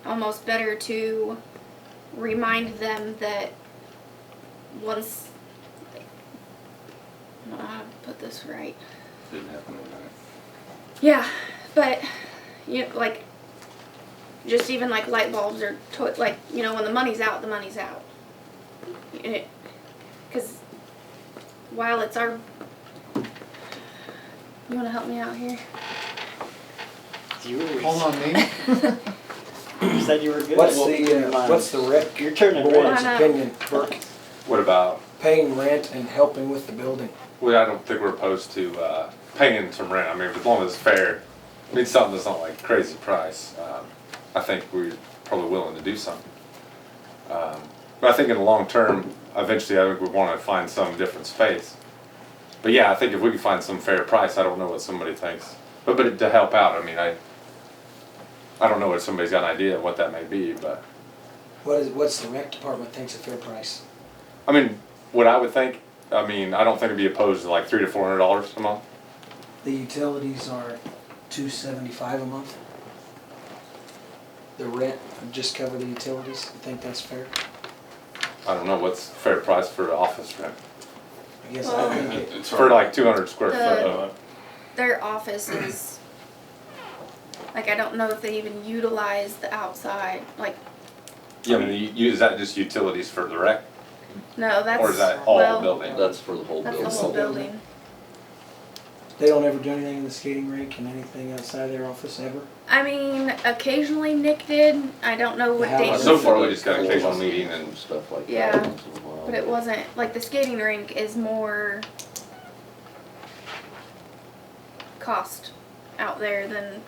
almost better to remind them that once, I don't know how to put this right. Didn't happen overnight. Yeah, but like, just even like light bulbs or when the money's out, the money's out. Because while it's our, you want to help me out here? It's yours. Hold on, me. You said you were good. What's Well, never mind. the rec You're turning board's I know. opinion, Burke? What about, Paying rent and helping with the building. well, I don't think we're opposed to paying some rent. I mean, as long as it's fair. I mean, something that's not like crazy price. I think we're probably willing to do something. But I think in the long term, eventually I think we want to find some different space. But yeah, I think if we can find some fair price, I don't know what somebody thinks. But to help out, I mean, I don't know if somebody's got an idea of what that may be, but What's the rec department thinks a fair price? I mean, what I would think, I mean, I don't think it'd be opposed to like $300 to $400 a month. The utilities are $275 a month. the rent would just cover the utilities? You think that's fair? I don't know, what's fair price for the office rent? I guess Well- I think it, It's For hard. like 200 square The- foot of it. Their office is, like, I don't know if they even utilize the outside, like, Yeah, I mean, is that just utilities for the rec? no, that's, Or is that all well, building? That's for the whole that's building. the whole building. they don't ever do anything in the skating rink and anything outside their office ever? I mean, occasionally Nick did, I don't know what How days. about So far, we just got an occasional meeting and Stuff like that. Yeah, once in a while. But it wasn't, like, the skating rink is more cost out there than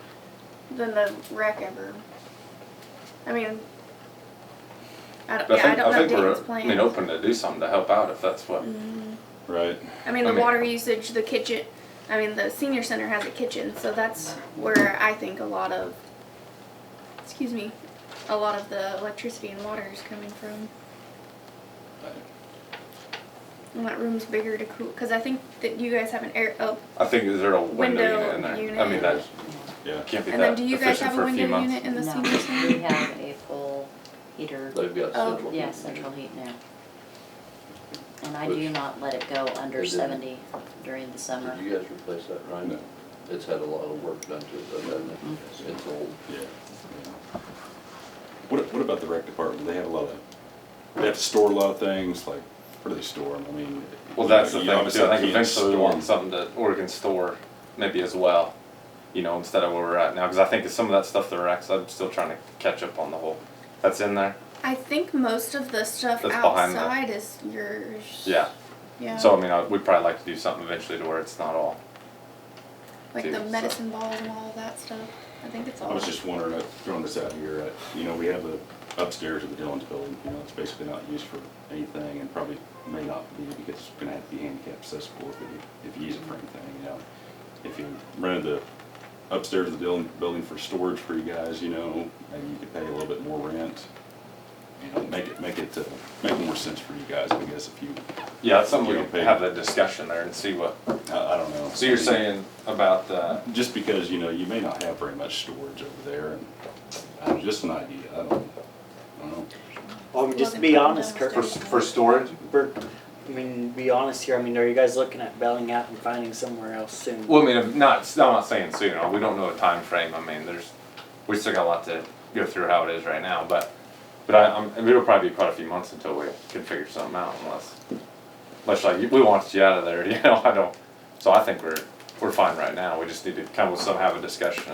the rec ever. I mean, I don't, I yeah, I think, don't I know think we're, Dave's plans. I mean, open to do something to help out if that's what. Right. I mean, I the mean- water usage, the kitchen, I mean, the senior center has a kitchen, so that's where I think a lot of, excuse me, a lot of the electricity and water is coming from. And that room's bigger to cool, because I think that you guys have an air, oh, I think is there a window Window unit in there? I unit. mean, that Yeah. can't be and then that do you guys efficient have a for a few window months. unit in the No, senior we center? have a full heater, They've got Oh. central. yeah, heating. central heat now. And I do not let it go under They didn't. 70 during the summer. Did you guys replace that, Ryan? No. It's had a lot of work done to it, though, hasn't it? Mm-hmm. It's old. Yeah. What about the rec department? They have a lot of, they have to store a lot of things, like, where do they store them? I mean. Well, that's the you thing obviously too. I think can't eventually we store want something that Oregon store maybe as well. You know, instead of where we're at now, because I think some of that stuff the recs, I'm still trying to catch up on the whole. That's in there. I think most of the stuff That's behind the- outside is yours. Yeah. Yeah. So I mean, we'd probably like to do something eventually to where it's not all. Like too, the so. medicine balls and all of that stuff. I think it's all. I was just wondering, throwing this out here, you know, we have the upstairs of the Dillon's building, you know, it's basically not used for anything and probably may not be because it's gonna have to be handicap accessible if you use it for anything, you know. If you rented the upstairs of the Dillon building for storage for you guys, you know, maybe you could pay a little bit more rent. You know, make more sense for you guys, I guess, if you, Yeah, that's something we You can don't pay. have that discussion there and see what. I don't know. So you're saying about Just because, you know, you may not have very much storage over there and, just an idea, I don't know. Well, I mean, just to Logan be put them honest, Kirk, downstairs. for storage? I mean, be honest here, I mean, are you guys looking at bailing out and finding somewhere else soon? Well, I mean, I'm not saying soon. We don't know a time frame. I mean, we still got a lot to go through how it is right now, but it'll probably be quite a few months until we can figure something out, unless like we want you out of there, you know. I don't. So I think we're fine right now. We just need to come with have a discussion.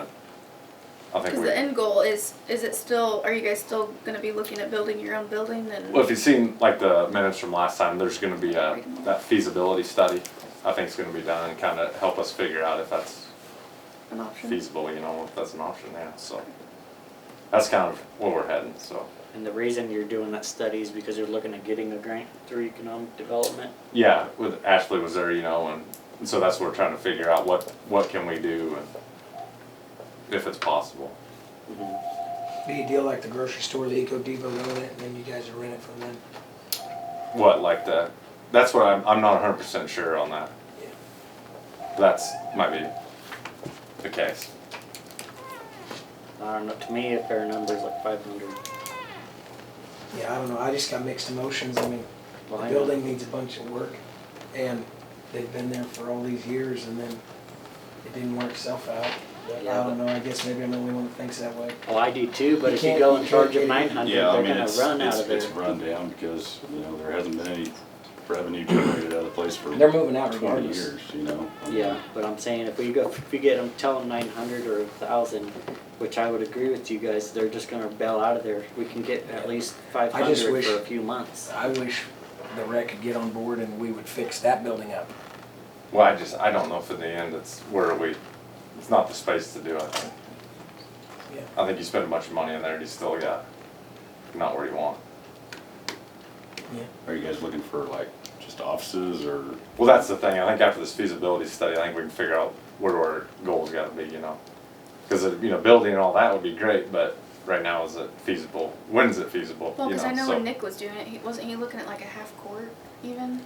I think Because we. the end goal is it still? Are you guys still going to be looking at building your own building? And Well, if you've seen like the minutes from last time, there's going to be that feasibility study. I think it's going to be done and kind of help us figure out if that's an option. feasible. You know, if that's an option. Yeah. So that's kind of where we're heading. So. And the reason you're doing that study is because you're looking at getting a grant through economic development? Yeah, with Ashley was there, you know, and so that's what we're trying to figure out, what can we do and if it's possible. Be a deal like the grocery store, the Eco Devo own it, and then you guys rent it from them. What, like that's what I'm not 100% sure on that. That's, might be the case. I don't know, to me, a fair number is like 500. Yeah, I don't know, I just got mixed emotions, I mean, Well, the I know. building needs a bunch of work, and they've been there for all these years, and then it didn't work itself out. But Yeah, I don't know, I guess maybe I'm the only one that thinks that way. Well, I do too, but You if you can't- go you in can't charge of get it. 900, Yeah, I they're mean, gonna it's run out of there. run down because, you know, there hasn't been any revenue generated out of the place for They're moving out 20 regardless. years, you know? I mean, Yeah, but I'm saying if we get them, tell them 900 or 1,000, which I would agree with you guys, they're just gonna bail out of there. We can get at least 500 wish- for a few months. I wish the rec could get on board and we would fix that building up. Well, I don't know if in the end it's it's not the space to do it. Yeah. I think you spend a bunch of money in there and you still got not where you want. Are you guys looking for like just offices or? Well, that's the thing. I think after this feasibility study, I think we can figure out where our goals got to be, you know. Because, you know, building and all that would be great, but right now, is it feasible? When is it feasible? Well, you because I know so. when Nick was doing it, wasn't he looking at like a half court even?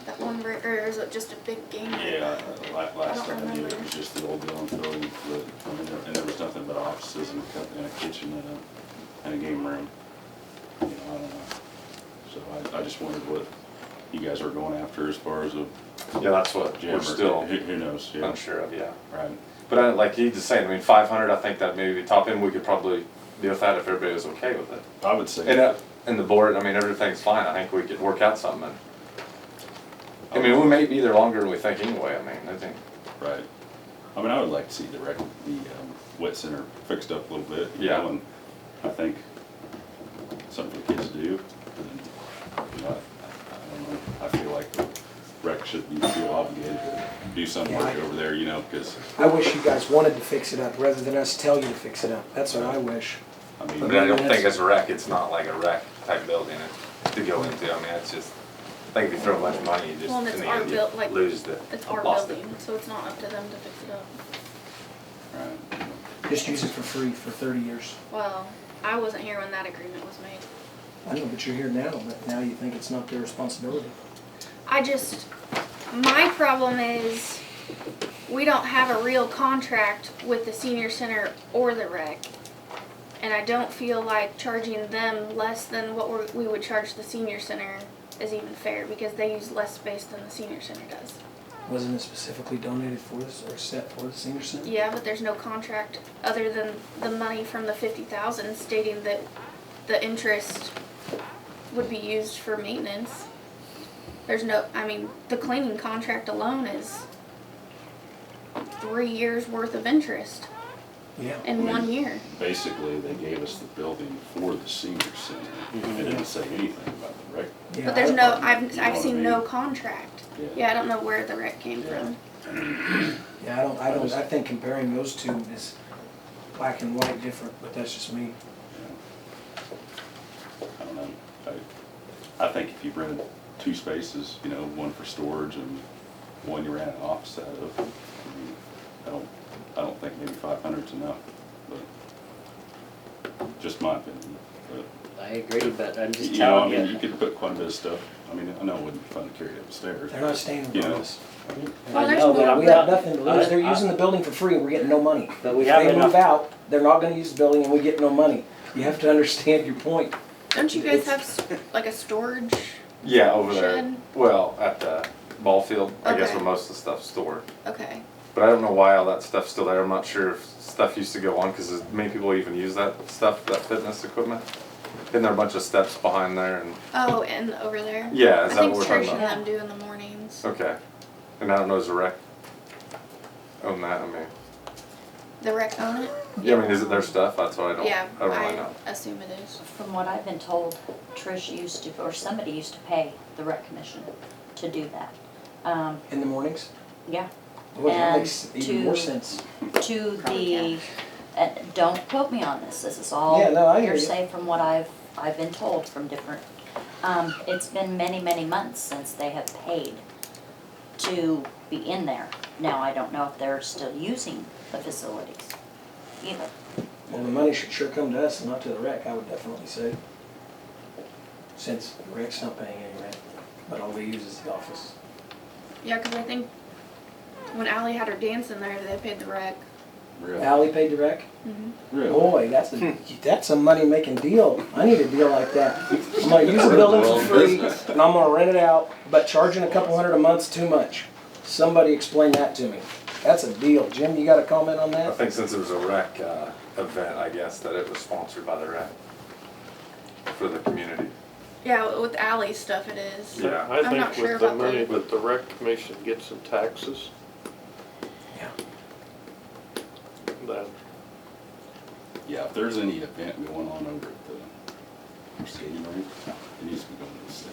That one, or is it just a big game? Yeah, last I don't time I did, it remember. was just the old Dillon building, and there was nothing but offices and a kitchen and a game room. You know, I don't know. So I just wondered what you guys are going after as far as a Yeah, that's what gym we're or, still who knows, yeah. unsure of, yeah. Right. But I, like he just saying, I mean, 500, I think that maybe top end, we could probably deal with that if everybody was okay with it. I would say. And the board, I mean, everything's fine, I think we could work out something. I mean, we may be there longer than we think anyway, I mean, I think. Right. I mean, I would like to see the wet center fixed up a little bit, you Yeah. know, and I think something for the kids to do. And, you know, I don't know, I feel like the rec should feel obligated to do some Yeah, work over there, you know, because, I wish you guys wanted to fix it up rather than us tell you to fix it up. That's what I wish. I I mean, mean, I don't think as a rec, it's not like a rec type building to go into, I mean, it's just, I think if you throw a bunch of money, you just, Well, and in it's the our end, built, you like, lose the, it's our lost it. building, so it's not up to them to fix it up. right. Just use it for free for 30 years. Well, I wasn't here when that agreement was made. I know, but you're here now, but now you think it's not their responsibility. My problem is, we don't have a real contract with the senior center or the rec. And I don't feel like charging them less than what we would charge the senior center is even fair, because they use less space than the senior center does. Wasn't it specifically donated for this or set for the senior center? Yeah, but there's no contract other than the money from the 50,000 stating that the interest would be used for maintenance. There's no, I mean, the cleaning contract alone is 3 years worth of interest Yeah. in 1 year. Basically, they gave us the building for the senior center. It didn't say anything about the rec. Yeah, But there's I- no, You know I've what seen I no mean? contract. Yeah. Yeah, I don't know where the rec came Yeah. from. I mean, Yeah, I think comparing those two is black and white different, but that's just me. I don't know. I think if you rented 2 spaces, you know, one for storage and one you ran an office out of, I mean, I don't think maybe 500's enough, but just my opinion. But, I agree, but I'm just you know, I telling mean, you. you could put quite a bit of stuff. I mean, I know it wouldn't be fun to carry it upstairs. They're not staying You with know, us. Well, I there's know, more but I'm We have not- nothing to lose. They're I- using the building for free and we're getting no money. But we If have they enough. move out, they're not gonna use the building and we get no money. You have to understand your point. Don't you guys have like a storage? Yeah, over there, Shed? well, at the ball field, I guess Okay. where most of the stuff's stored. Okay. But I don't know why all that stuff's still there, I'm not sure if stuff used to go on, cause many people even use that stuff, that fitness equipment. Isn't there a bunch of steps behind there and, Oh, and over there? yeah, is I that think what we're Trish talking and about? them do in the mornings. Okay, and I don't know, is the rec own that, I mean, The rec own it? yeah, I mean, is it their stuff, that's what I don't Yeah, really know. I assume it is. From what I've been told, Trish used to, or somebody used to pay the rec commission to do that. In the mornings? Yeah, Well, that And makes even more to- sense. to Probably the, don't quote me on this, this is all Yeah, no, I hear you. hearsay from what I've been told from different, it's been many, many months since they have paid to be in there. Now, I don't know if they're still using the facilities either. Well, the money should sure come to us and not to the rec, I would definitely say. Since the rec's not paying any rent, but all we use is the office. Yeah, 'cause I think when Allie had her dance in there, they paid the rec. really. Ally paid the rec? Really? Boy, that's a money-making deal. I need a deal like that. I'm gonna use the building for free, and I'm gonna rent it out, but charging a couple $100 a month's too much. Somebody explain that to me. That's a deal. Jim, you got a comment on I that? think since it was a rec, event, I guess, that it was sponsored by the rec for the community. Yeah, with Allie's stuff it is. Yeah. I I'm not think sure with the about money the- that the rec commission gets in taxes, Yeah. that, Yeah, if there's any event going on over at the skating rink, it needs to be going to the city.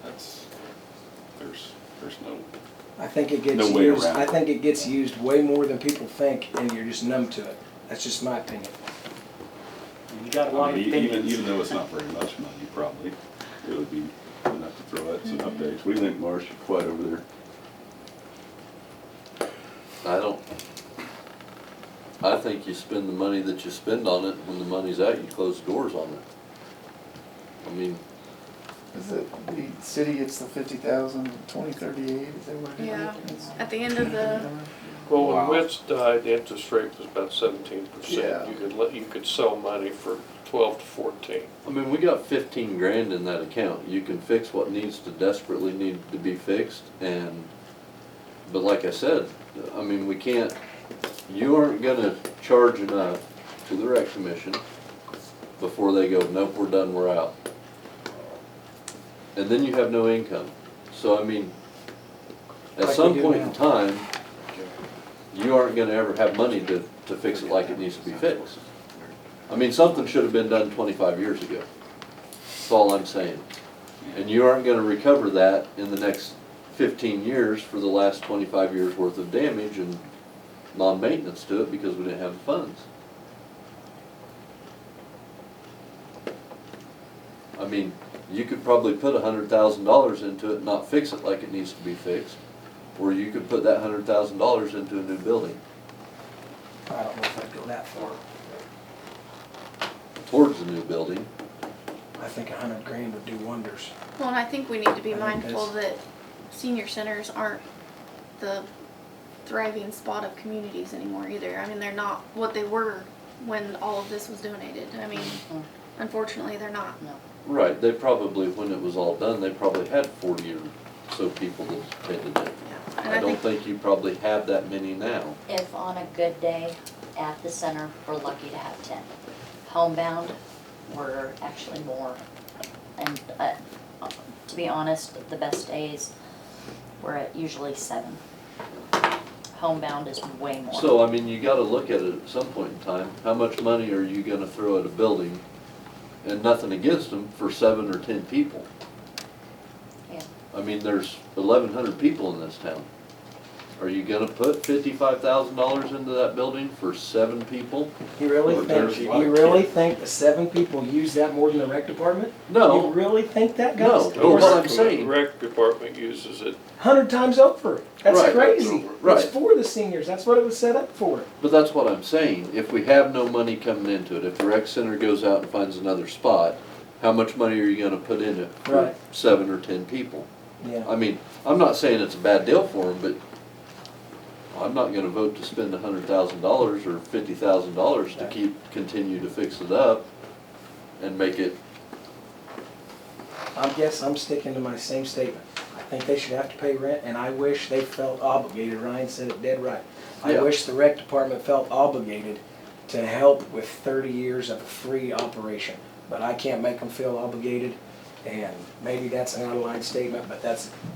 That's, there's no, I think it gets No way used, around I it. think it gets used way more than people think, and you're just numb to it. That's just my opinion. You got a lot I of mean, opinions. even though it's not very much money, probably, it would be enough to throw out some updates. What do you think, Marsh? You're quiet over there. I think you spend the money that you spend on it, when the money's out, you close the doors on it. I mean, Is it, the city gets the 50,000, 2038, is that what it is? Yeah. At the end of the, Well, Wow. when Wits died, the interest rate was about 17%. Yeah. You could sell money for 12 to 14. I mean, we got 15 grand in that account. You can fix what needs to desperately need to be fixed but like I said, I mean, we can't, you aren't gonna charge enough to the rec commission before they go, nope, we're done, we're out. And then you have no income. So, I mean, at Like some we do point now. in time, you aren't gonna ever have money to fix it like it needs to be fixed. I mean, something should have been done 25 years ago. That's all I'm saying. And you aren't gonna recover that in the next 15 years for the last 25 years worth of damage and non-maintenance to it because we didn't have the funds. I mean, you could probably put $100,000 into it and not fix it like it needs to be fixed. Or you could put that $100,000 into a new building I don't know if I'd go that far. towards a new building. I think 100 grand would do wonders. well, and I think we need to be I think mindful that senior centers aren't the thriving spot of communities anymore either. I mean, they're not what they were when all of this was donated. I mean, unfortunately, they're not. Right, they probably, when it was all done, they probably had 40 or so people that attended it. Yeah. And I don't think you probably have that many now. If on a good day at the center, we're lucky to have 10. Homebound, we're actually more. And to be honest, the best days, we're at usually 7. Homebound is way more. So, I mean, you gotta look at it at some point in time. How much money are you gonna throw at a building, and nothing against them, for 7 or 10 people? Yeah. I mean, there's 1,100 people in this town. Are you gonna put $55,000 into that building for 7 people? You really Or think, there's you a lot of really kids. think the 7 people use that more than the rec department? You No, really think that, No. guys? But what I'm saying- The rec department uses it. 100 times over. That's Right. crazy. Right. It's for the seniors. That's what it was set up for. but that's what I'm saying. If we have no money coming into it, if the rec center goes out and finds another spot, how much money are you gonna put in it for Right. 7 or 10 people? Yeah. I mean, I'm not saying it's a bad deal for them, but I'm not gonna vote to spend $100,000 or $50,000 to continue to fix it up and make it. I guess I'm sticking to my same statement. I think they should have to pay rent, and I wish they felt obligated. Ryan said it dead right. I Yeah. wish the rec department felt obligated to help with 30 years of a free operation. But I can't make them feel obligated, and maybe that's an out-of-line statement, but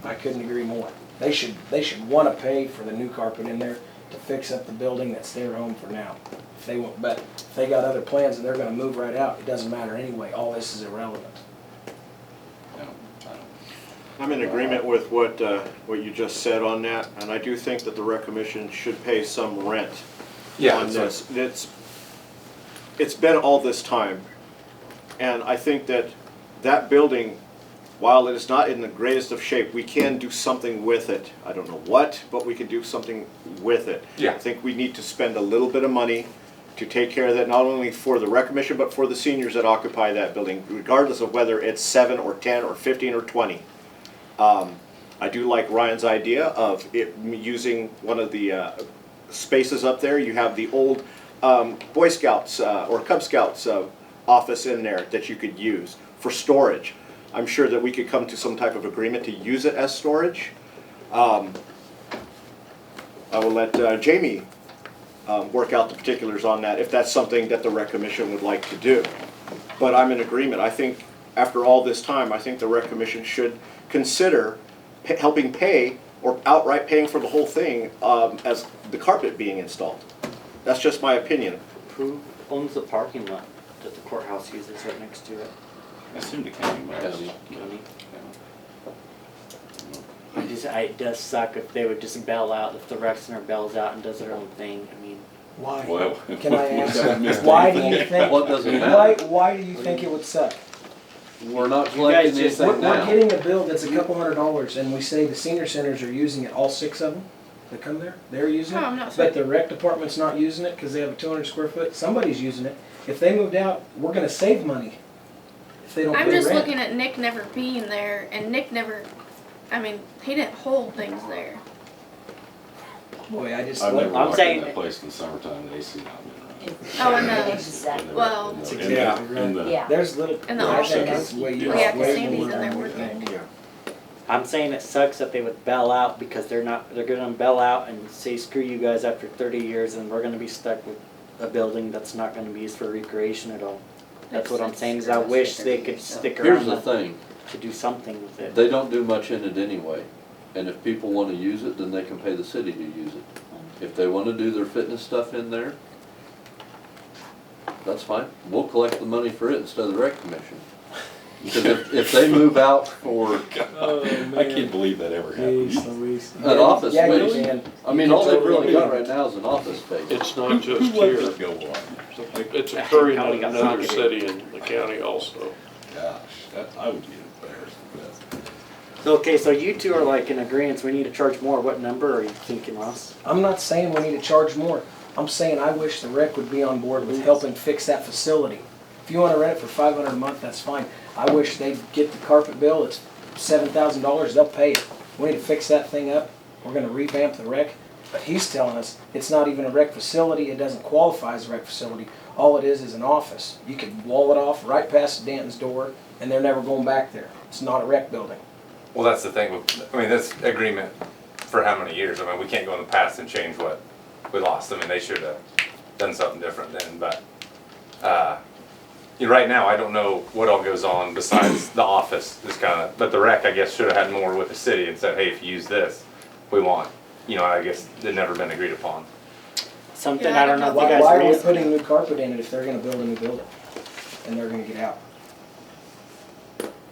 I couldn't agree more. They should want to pay for the new carpet in there to fix up the building that's their home for now. If they want, but if they got other plans and they're gonna move right out, it doesn't matter anyway. All this is irrelevant. I'm in agreement with what you just said on that, and I do think that the rec commission should pay some rent on that's this. It's been all this time, and I think that that building, while it is not in the greatest of shape, we can do something with it. I don't know what, but we can do something with it. Yeah. I think we need to spend a little bit of money to take care of that, not only for the rec commission, but for the seniors that occupy that building, regardless of whether it's 7 or 10 or 15 or 20. I do like Ryan's idea of it using one of the spaces up there. You have the old Boy Scouts or Cub Scouts office in there that you could use for storage. I'm sure that we could come to some type of agreement to use it as storage. I will let Jamie work out the particulars on that if that's something that the rec commission would like to do. But I'm in agreement. I think after all this time, I think the rec commission should consider helping pay or outright paying for the whole thing as the carpet being installed. That's just my opinion. Who owns the parking lot that the courthouse uses right next to it? I assume the county might. County. County. It does suck if they would just bail out, if the rec center bails out and does their own thing. I mean, Why? Well, Can I we ask, haven't missed why do anything. you think, What does it matter? why do you think it would suck? We're not You collecting guys just- anything We're now. getting a bill that's a couple $100, and we say the senior centers are using it, all 6 of them that come there, they're using No, it. I'm not saying. But the rec department's not using it because they have a 200 square foot, somebody's using it. If they moved out, we're gonna save money. if they don't I'm pay just rent. looking at Nick never being there, and Nick never, I mean, he didn't hold things there. Boy, I just, I've never I'm walked saying- in that place in the summertime, the AC not been running. Oh, I know. Exactly. Well- In the- That's in exactly the- in the- Yeah. there's little. In the I think office. that's way Yeah, way 'cause more Sandy's in than there you working. think. I'm saying it sucks that they would bail out because they're gonna bail out and say screw you guys after 30 years and we're gonna be stuck with a building that's not gonna be used for recreation at all. That's what I'm saying is I wish they could stick Here's around the thing, to do something with it. they don't do much in it anyway. And if people wanna use it, then they can pay the city to use it. If they wanna do their fitness stuff in there, that's fine. We'll collect the money for it instead of the rec commission. Because if they move out for Oh, I can't believe that ever happened. Jeez Louise. an office Yeah, you space, can. I mean, all they've really got right now is an office space. It's not just Who let here, that go on? it's occurring County in got another pocketed. city in the county also. Gosh, I would get embarrassed with that. So, okay, so you two are like in agreement, we need to charge more. What number are you thinking, Ross? I'm not saying we need to charge more. I'm saying I wish the rec would be on board with helping fix that facility. If you wanna rent it for $500 a month, that's fine. I wish they'd get the carpet bill, it's $7,000, they'll pay it. We need to fix that thing up, we're gonna revamp the rec. But he's telling us it's not even a rec facility, it doesn't qualify as a rec facility. All it is an office. You could wall it off right past Danton's door, and they're never going back there. It's not a rec building. Well, that's the thing, I mean, this agreement for how many years? I mean, we can't go in the past and change what we lost. I mean, they should have done something different then, but, right now, I don't know what all goes on besides the office is kinda, but the rec, I guess, should have had more with the city and said, hey, if you use this, we want, I guess it never been agreed upon. Something, Yeah, I don't know if you Why guys are we realize. putting new carpet in it if they're gonna build a new building? And they're gonna get out?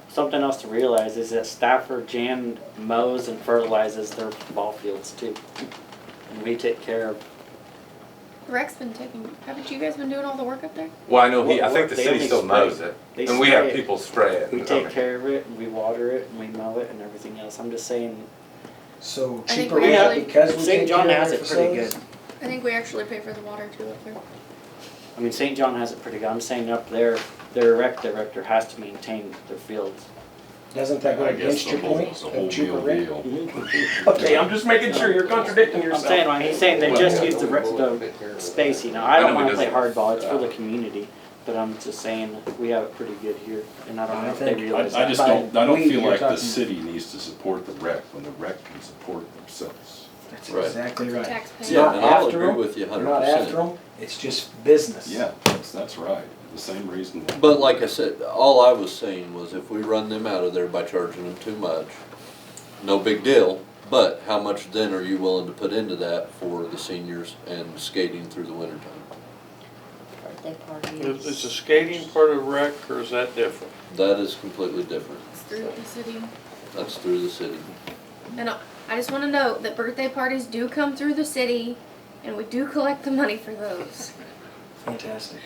Something else to realize is that Stafford Jan mows and fertilizes their ball fields too. And we take care of, Rec's been taking, haven't you guys been doing all the work up there? Well, I know I think the They city only still spray. mows it, They and we have spray it. people spray it. we I take mean, care of it and we water it and we mow it and everything else. I'm just saying, So I think cheaper we rent actually- because we St. take John care has of it their pretty facilities? good. I think we actually pay for the water too up there. I mean, St. John has it pretty good. I'm saying up there, their rec director has to maintain their fields. Doesn't that go I guess against the your whole, point the whole of cheaper deal rent? deal. Okay, I'm just making sure you're contradicting I'm yourself. saying, when he's saying they just use the space, I I don't know wanna he play doesn't- hardball, it's for the community. But I'm just saying, we have it pretty good here, and I don't know I if they think- realize I that. just don't, I don't We, feel you're like the talking- city needs to support the rec when the rec can support themselves. That's Right. exactly right. Taxpayers. Yeah, not and I'll after agree 'em. with you We're not after 100%. them, it's just business. Yeah, that's right, the same reason. But like I said, all I was saying was if we run them out of there by charging them too much, no big deal, but how much then are you willing to put into that for the seniors and skating through the wintertime? Birthday parties. Is the skating part of rec or is that different? That is completely different. It's through the city. That's through the city. And I just wanna note that birthday parties do come through the city, and we do collect the money for those. Fantastic.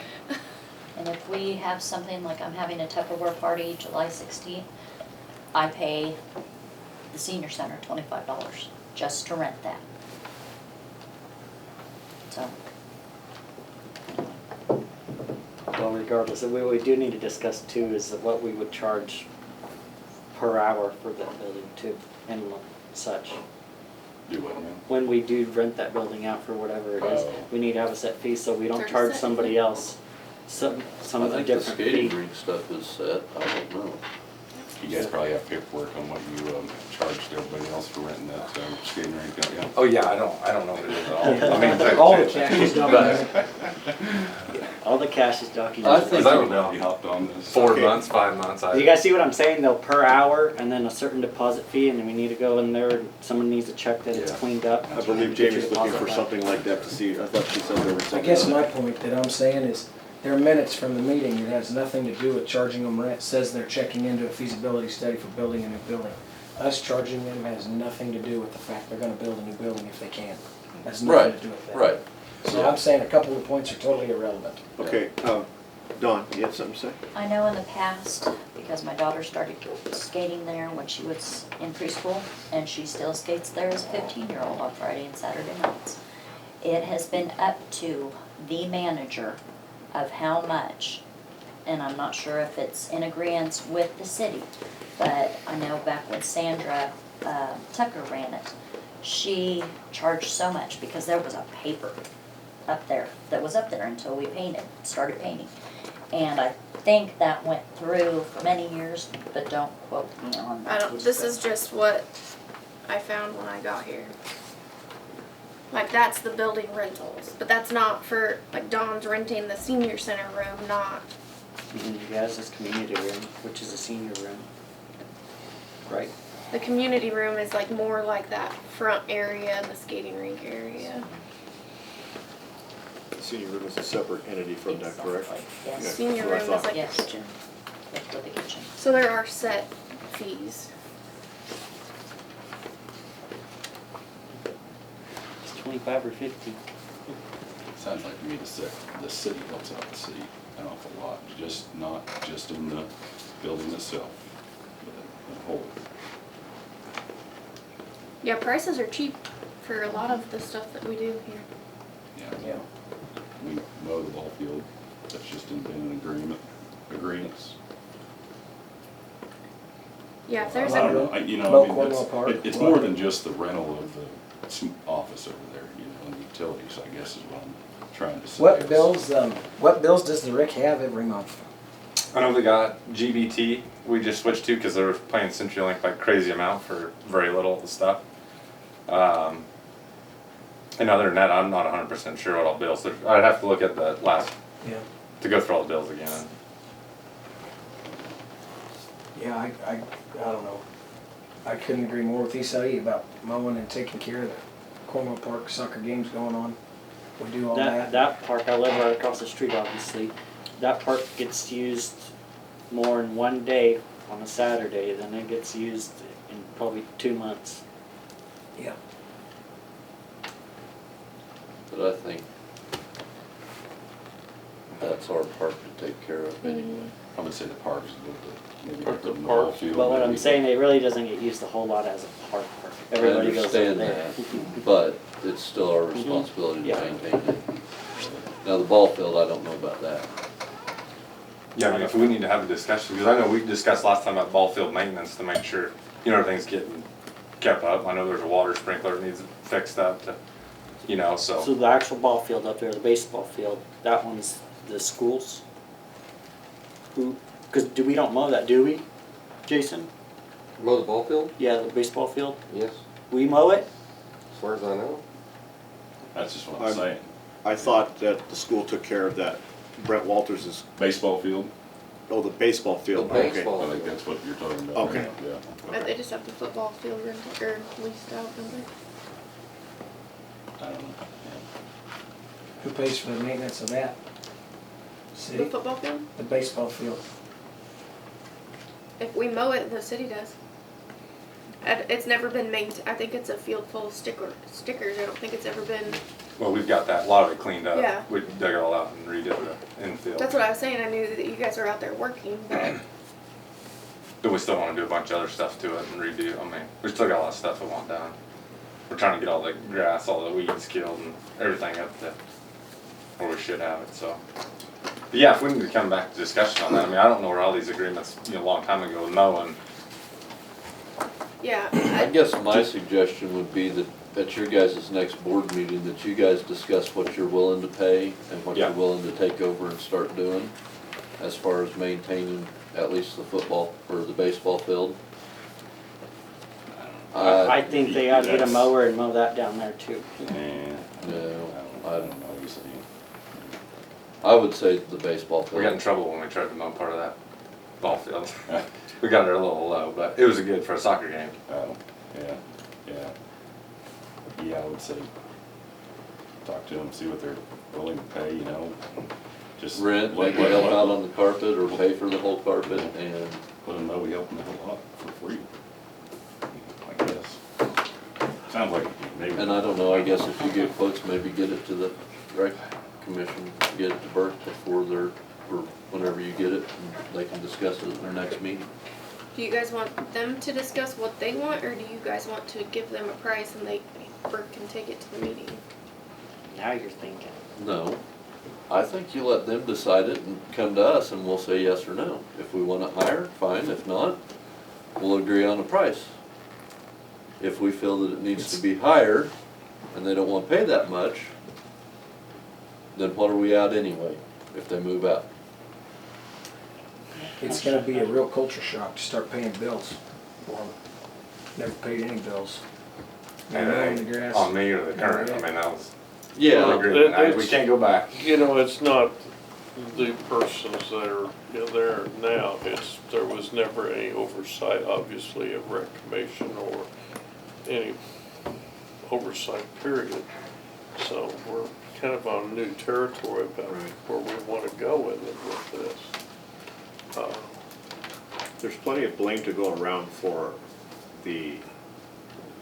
And if we have something like I'm having a Tupperware party July 16th, I pay the senior center $25 just to rent that. So, Well, regardless, what we do need to discuss too is what we would charge per hour for that building too, and such. Do what now? When we do rent that building out for whatever it is, Oh. we need to have a set fee so we don't Charge charge set. somebody else some I of the think the different skating fee. rink stuff is set, I don't know. You guys probably have paperwork on what you charged everybody else for renting that skating rink, don't you? Oh, yeah, I don't know what it is at all. I mean, All the cash is documented. All the cash is I documented. think I don't know. You hopped on this. 4 months, 5 months, You guys see what I'm saying though, per hour and then a certain deposit fee, and then we need to go in there and someone needs to check that it's Yeah. cleaned up. I believe Jamie's looking for something like that to see, I thought she said there was I something. guess my point that I'm saying is, there are minutes from the meeting, it has nothing to do with charging them rent, says they're checking into a feasibility study for building a new building. Us charging them has nothing to do with the fact they're gonna build a new building if they can. Has nothing Right, to do with that. right. So I'm saying a couple of points are totally irrelevant. Okay, Dawn, you had something to say? I know in the past, because my daughter started skating there when she was in preschool, and she still skates there as a 15-year-old on Friday and Saturday nights. It has been up to the manager of how much and I'm not sure if it's in agreement with the city, but I know back when Sandra Tucker ran it, she charged so much because there was a paper up there that was up there until we started painting. And I think that went through for many years, but don't quote me on that. This is just what I found when I got here. Like, that's the building rentals, but that's not for, like, Dawn's renting the senior center room, not, And you guys, this community room, which is a senior room. Right? the community room is like more like that front area and the skating rink area. The senior room is a separate entity from that, correct? Exactly, yes. Yeah, Senior that's room what I is thought. like Yes. the kitchen. For the kitchen. So there are set fees. It's 25 or 50. Sounds like to me the city helps out the city an awful lot, not just in the building itself, but the whole. Yeah, prices are cheap for a lot of the stuff that we do here. Yeah. We mow the ball field, that's just been an agreements. Yeah, if I there's don't a, know, you know, Mow I mean, Cornwall Park, it's what? more than just the rental of the office over there, you know, and utilities, I guess is what I'm trying to say. What bills does the Rick have every month? I know they got GBT. We just switched to because they were paying CenturyLink like crazy amount for very little of the stuff. And other than that, I'm not 100% sure what all bills. I'd have to look at the last Yeah. to go through all the bills again. Yeah, I don't know. I couldn't agree more with Isai about mowing and taking care of the Cornwall Park soccer games going on. We do all that. That park, I live right across the street, obviously. That park gets used more in one day on a Saturday than it gets used in probably 2 months. Yeah. But I think that's our part to take care of anyway. I would say the park's a little bit, maybe Park the different than the ball park. field. But what I'm maybe. saying, it really doesn't get used a whole lot as a park. Everybody goes over understand there. But it's still our responsibility to Yeah. maintain it. Now, the ball field, I don't know about that. Yeah, I mean, if we need to have a discussion, because I know we discussed last time about ball field maintenance to make sure, you know, everything's getting kept up. I know there's a water sprinkler that needs fixed up to, you know, So so. the actual ball field up there, the baseball field, that one's the schools? Who, because we don't mow that, do we, Jason? Mow the ball field? Yeah, the baseball field? Yes, We mow it? as far as I know. That's just what I'm saying. I thought that the school took care of that. Brent Walters is, Baseball field, oh, the baseball field, The okay. baseball. I think that's what you're talking about. Okay. right? Yeah. They just have the football field rented or leased out, don't they? I don't know. Who pays for the maintenance of that? The City? football field? The baseball field. If we mow it, the city does. And it's never been maintained. I think it's a field full of stickers. I don't think it's ever been. Well, we've got that, a lot of it cleaned up. Yeah. We dug it all out and redid the infield. That's what I was saying. I knew that you guys were out there working, but But we still want to do a bunch of other stuff to it and redo. I mean, we still got a lot of stuff we want done. We're trying to get all the grass, all the weeds killed and everything up to where we should have it, so. But yeah, if we need to come back to discussion on that, I mean, I don't know where all these agreements, you know, a long time ago with mowing. yeah. I guess my suggestion would be that at your guys' next board meeting, that you guys discuss what you're willing to pay and what Yeah. you're willing to take over and start doing as far as maintaining at least the football or the baseball field. I think they ought to get a that's- mower and mow that down there too. No, I don't know, you see. I would say the baseball We got in field. trouble when we tried to mow part of that ball field. We got it a little low, but it was good for a soccer game. Oh, yeah, yeah. Yeah, I would say, talk to them, see what they're willing to pay, you know, just. Rent, let- maybe help out on the carpet or pay for the whole carpet and Let them know we help them a whole lot for free, I guess. Sounds like maybe. And I don't know, I guess if you get quotes, maybe get it to the rec commission, get it to Bert before or whenever you get it, and they can discuss it at their next meeting. Do you guys want them to discuss what they want, or do you guys want to give them a price and Bert can take it to the meeting? Now you're thinking. No, I think you let them decide it and come to us and we'll say yes or no. If we want it higher, fine. If not, we'll agree on a price. If we feel that it needs to be higher and they don't want to pay that much, then what are we out anyway if they move out? It's gonna be a real culture shock to start paying bills for them. Never paid any bills. And Mowing it the ain't grass. on me or the current, I mean, that was Yeah, the agreement. We it's- can't go back. You know, it's not the persons that are there now, there was never any oversight, obviously, of rec commission or any oversight period. So we're kind of on new territory about where we wanna go with it with this. There's plenty of blame to go around for the,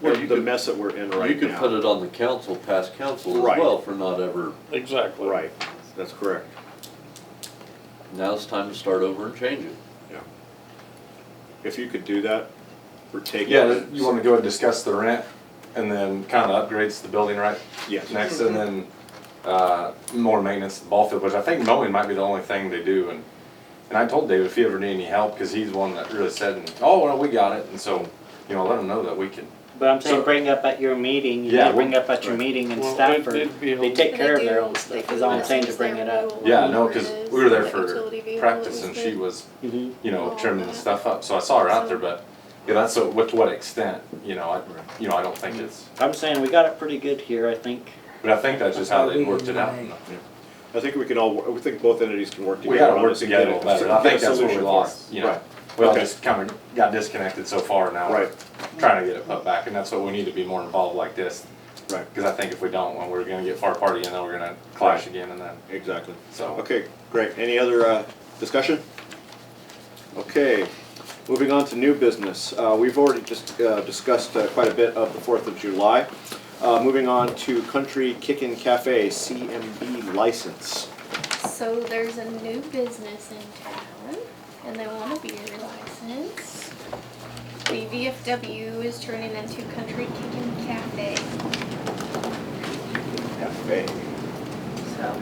Well, you the could- mess that we're in right now. you could put it on the council, past council as Right. well for not ever, Exactly. Right, that's correct. now it's time to start over and change it. If you could do that, or take. Yeah, you wanna go and discuss the rent and then kinda upgrades to the building right Yes. next, and then, more maintenance to the ball field, which I think mowing might be the only thing they do, and I told David if he ever need any help, cause he's one that really said, oh, well, we got it, and so, you know, let him know that we can. But I'm saying So- bring up at your meeting, you Yeah, need to bring well- up at your meeting in Well, Stafford, it'd be they take care of their They own do- stuff, they is do all I'm saying to use bring their it up. mule Yeah, no, cause lawnmowers, we were there the for utility vehicle practice that and was she good. was, Mhm. you know, All trimming the that. stuff up, so I saw her out there, but, yeah, that's with what extent, you know, I don't think it's, I'm saying we got it pretty good here, I think. but I think that's just how they worked it out. I think we can all, we think both entities can work together. We gotta on work this and together get a it- little better, I get a think that's what we solution for lost, it. you know. Right. We all Okay. just kinda got disconnected so far now. Right. Trying to get it put back, and that's what we need to be more involved like this. Right. Cause I think if we don't, when we're gonna get far apart again, then we're gonna clash again and then, Exactly. so. Okay, great. Any other discussion? Okay, moving on to new business. We've already just discussed quite a bit of the 4th of July. Moving on to Country Kickin' Cafe CMB license. So there's a new business in town, and they want a beer license. The VFW is turning into Country Kickin' Cafe, Cafe. so.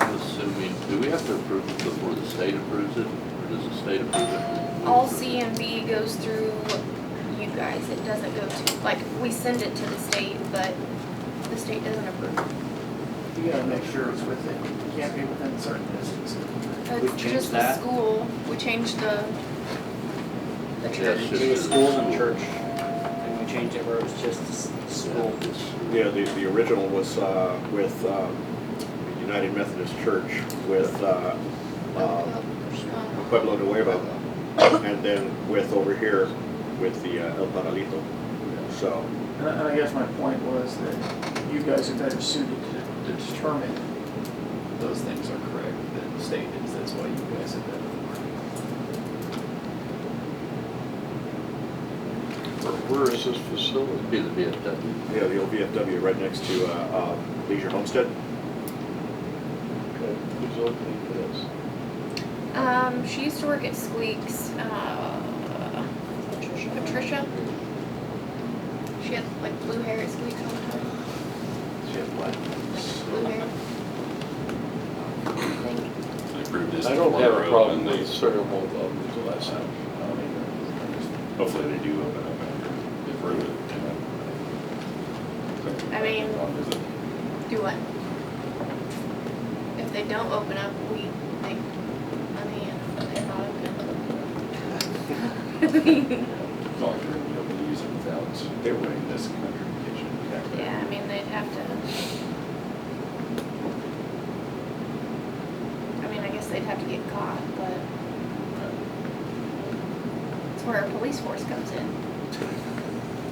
I'm assuming, do we have to approve it before the state approves it, or does the state approve it? All CMB goes through you guys, it doesn't go to, like, we send it to the state, but the state doesn't approve. You gotta make sure it's within, you can't be within a certain distance. We It's changed just the that? school, we changed the Yeah, church. it's To the just- school and church, and we changed it where it was just the school. Yeah, the original was with United Methodist Church with Pueblo Nuevo, and then with over here with the El Paralito. So, And I guess my point was that you guys are better suited to determine those things are correct than the state is, that's why you guys have been. Where is this facility? Be the VFW. yeah, the old VFW right next to Leisure Homestead. Okay, who's opening this? She used to work at Squeaks, Patricia. She had like blue hair at Squeaks all the time, She has black. like blue hair. I think. They approved this. I don't have a tomorrow, problem and with they- cereal of these last time. Hopefully they do open up after they approve it. I mean, Long as it- do what? If they don't open up, we make money and they're not open. It's not like they're gonna be able to use it without They would. this country kitchen cafe. Yeah, I mean, they'd have to. I mean, I guess they'd have to get caught, but it's where our police force comes in.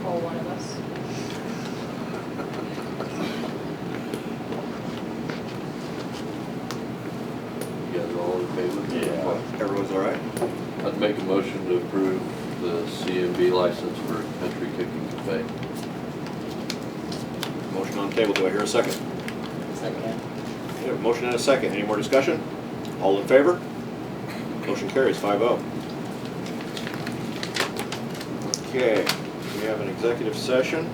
Pull one of us. You guys are all in favor? Yeah. Everyone's all right? I'd make a motion to approve the CMB license for Country Kicking Cafe. Motion on the table. Do I hear a second? Second. Okay, motion and a second. Any more discussion? All in favor? Motion carries 5-0. Okay, we have an executive session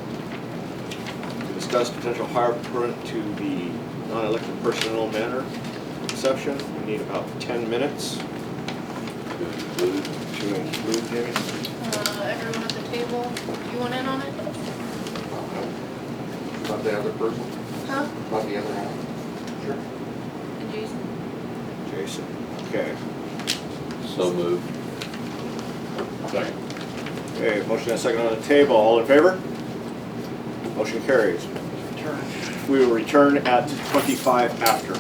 to discuss potential hire permit to the non-elected personnel matter exception. We need about 10 minutes to include Jamie. Everyone at the table, you want in on it? Not the other person, Huh? not the other one. Sure. And Jason? Jason, okay. So moved. Second. Okay, motion and second on the table. All in favor? Motion carries. We will return at 25 after.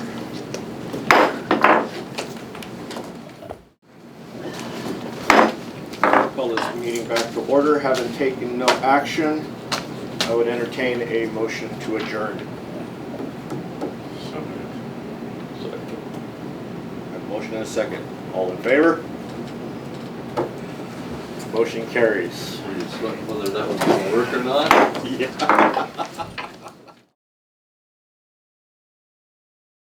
Call this meeting back to order. Having taken no action, I would entertain a motion to adjourn. So moved. Second. A motion and a second. All in favor? Motion carries. Were you sweating whether that was gonna work or not? Yeah.